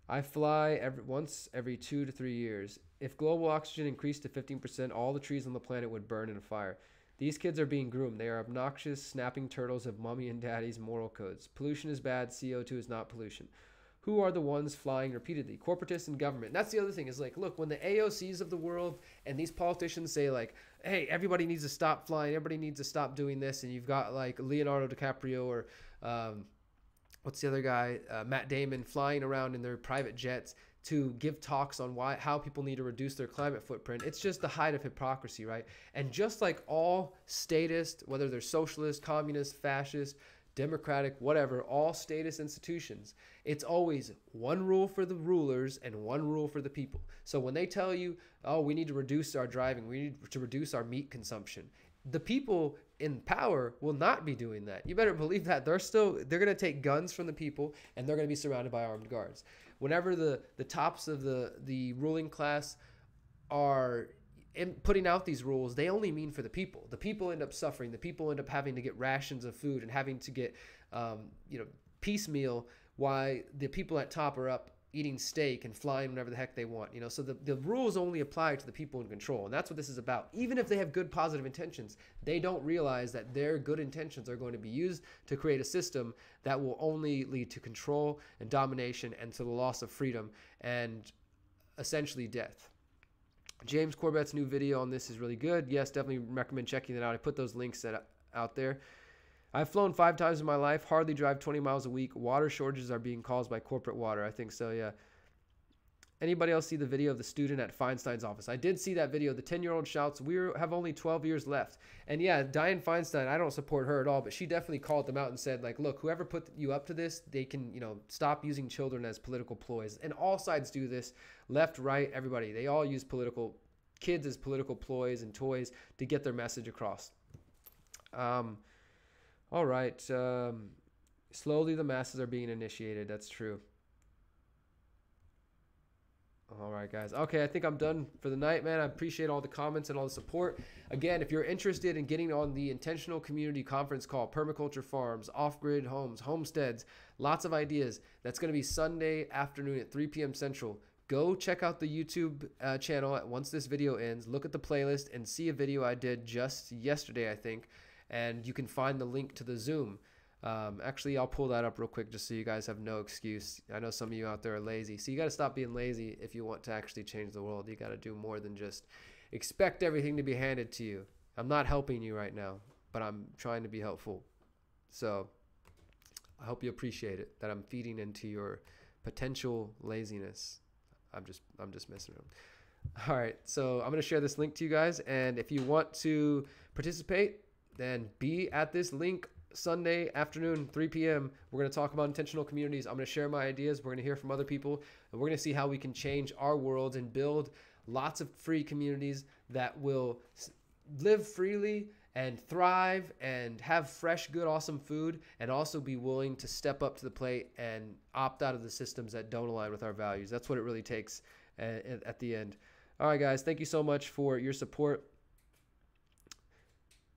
I fly once every 2 to 3 years. If global oxygen increased to 15%, all the trees on the planet would burn in a fire. These kids are being groomed. They are obnoxious, snapping turtles of mommy and daddy's moral codes. Pollution is bad. CO2 is not pollution. Who are the ones flying repeatedly? Corporatists and government. And that's the other thing is like, look, when the AOCs of the world and these politicians say like, hey, everybody needs to stop flying. Everybody needs to stop doing this. And you've got like Leonardo DiCaprio or what's the other guy? Matt Damon flying around in their private jets to give talks on how people need to reduce their climate footprint. It's just the height of hypocrisy, right? And just like all statist, whether they're socialist, communist, fascist, democratic, whatever, all statist institutions, it's always one rule for the rulers and one rule for the people. So when they tell you, oh, we need to reduce our driving, we need to reduce our meat consumption, the people in power will not be doing that. You better believe that. They're going to take guns from the people and they're going to be surrounded by armed guards. Whenever the tops of the ruling class are putting out these rules, they only mean for the people. The people end up suffering. The people end up having to get rations of food and having to get piecemeal, while the people at top are up eating steak and flying whenever the heck they want. So the rules only apply to the people in control, and that's what this is about. Even if they have good positive intentions, they don't realize that their good intentions are going to be used to create a system that will only lead to control and domination and to the loss of freedom and essentially death. James Corbett's new video on this is really good. Yes, definitely recommend checking it out. I put those links out there. I've flown 5 times in my life, hardly drive 20 miles a week. Water shortages are being caused by corporate water. I think so, yeah. Anybody else see the video of the student at Feinstein's office? I did see that video. The 10-year-old shouts, "We have only 12 years left." And yeah, Dianne Feinstein, I don't support her at all, but she definitely called them out and said, like, look, whoever put you up to this, they can, stop using children as political ploys. And all sides do this, left, right, everybody. They all use kids as political ploys and toys to get their message across. All right. Slowly the masses are being initiated. That's true. All right, guys. Okay, I think I'm done for the night, man. I appreciate all the comments and all the support. Again, if you're interested in getting on the Intentional Community Conference Call, permaculture farms, off-grid homes, homesteads, lots of ideas, that's going to be Sunday afternoon at 3 p.m. Central. Go check out the YouTube channel once this video ends. Look at the playlist and see a video I did just yesterday, I think. And you can find the link to the Zoom. Actually, I'll pull that up real quick just so you guys have no excuse. I know some of you out there are lazy. So you got to stop being lazy if you want to actually change the world. You got to do more than just expect everything to be handed to you. I'm not helping you right now, but I'm trying to be helpful. So I hope you appreciate it, that I'm feeding into your potential laziness. I'm just messing around. All right, so I'm going to share this link to you guys. And if you want to participate, then be at this link Sunday afternoon, 3 p.m. We're going to talk about intentional communities. I'm going to share my ideas. We're going to hear from other people, and we're going to see how we can change our world and build lots of free communities that will live freely and thrive and have fresh, good, awesome food, and also be willing to step up to the plate and opt out of the systems that don't align with our values. That's what it really takes at the end. All right, guys, thank you so much for your support.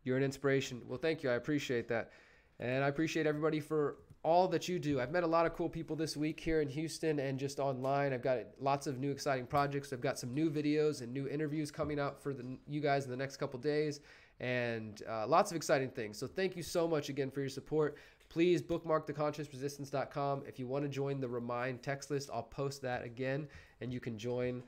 You're an inspiration. Well, thank you. I appreciate that. And I appreciate everybody for all that you do. I've met a lot of cool people this week here in Houston and just online. I've got lots of new exciting projects. I've got some new videos and new interviews coming out for you guys in the next couple days, and lots of exciting things. So thank you so much again for your support. Please bookmark theconsciousresistance.com. If you want to join the Remind text list, I'll post that again, and you can join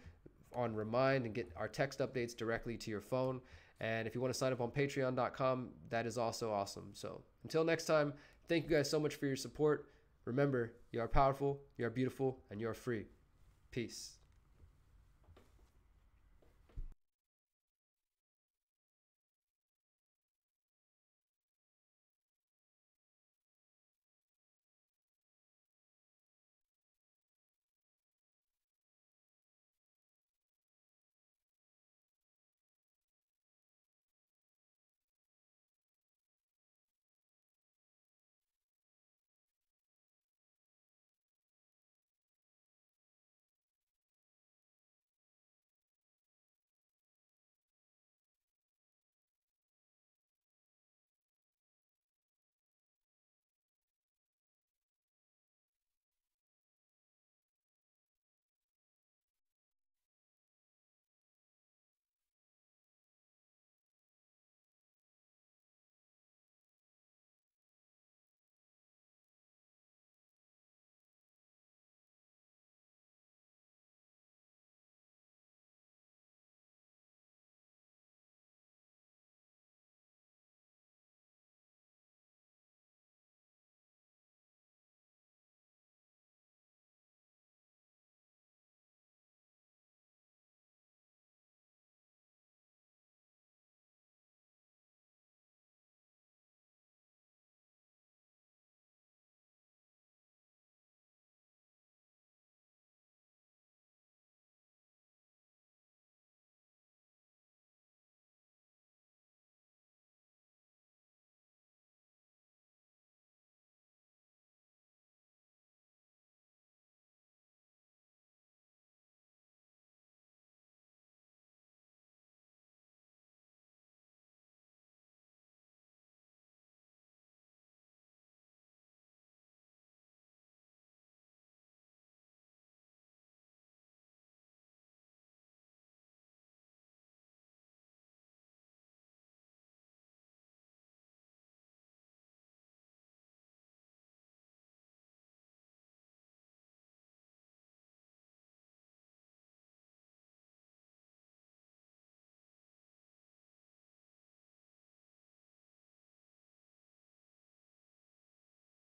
on Remind and get our text updates directly to your phone. And if you want to sign up on patreon.com, that is also awesome. So until next time, thank you guys so much for your support. Remember, you are powerful, you are beautiful, and you are free. Peace.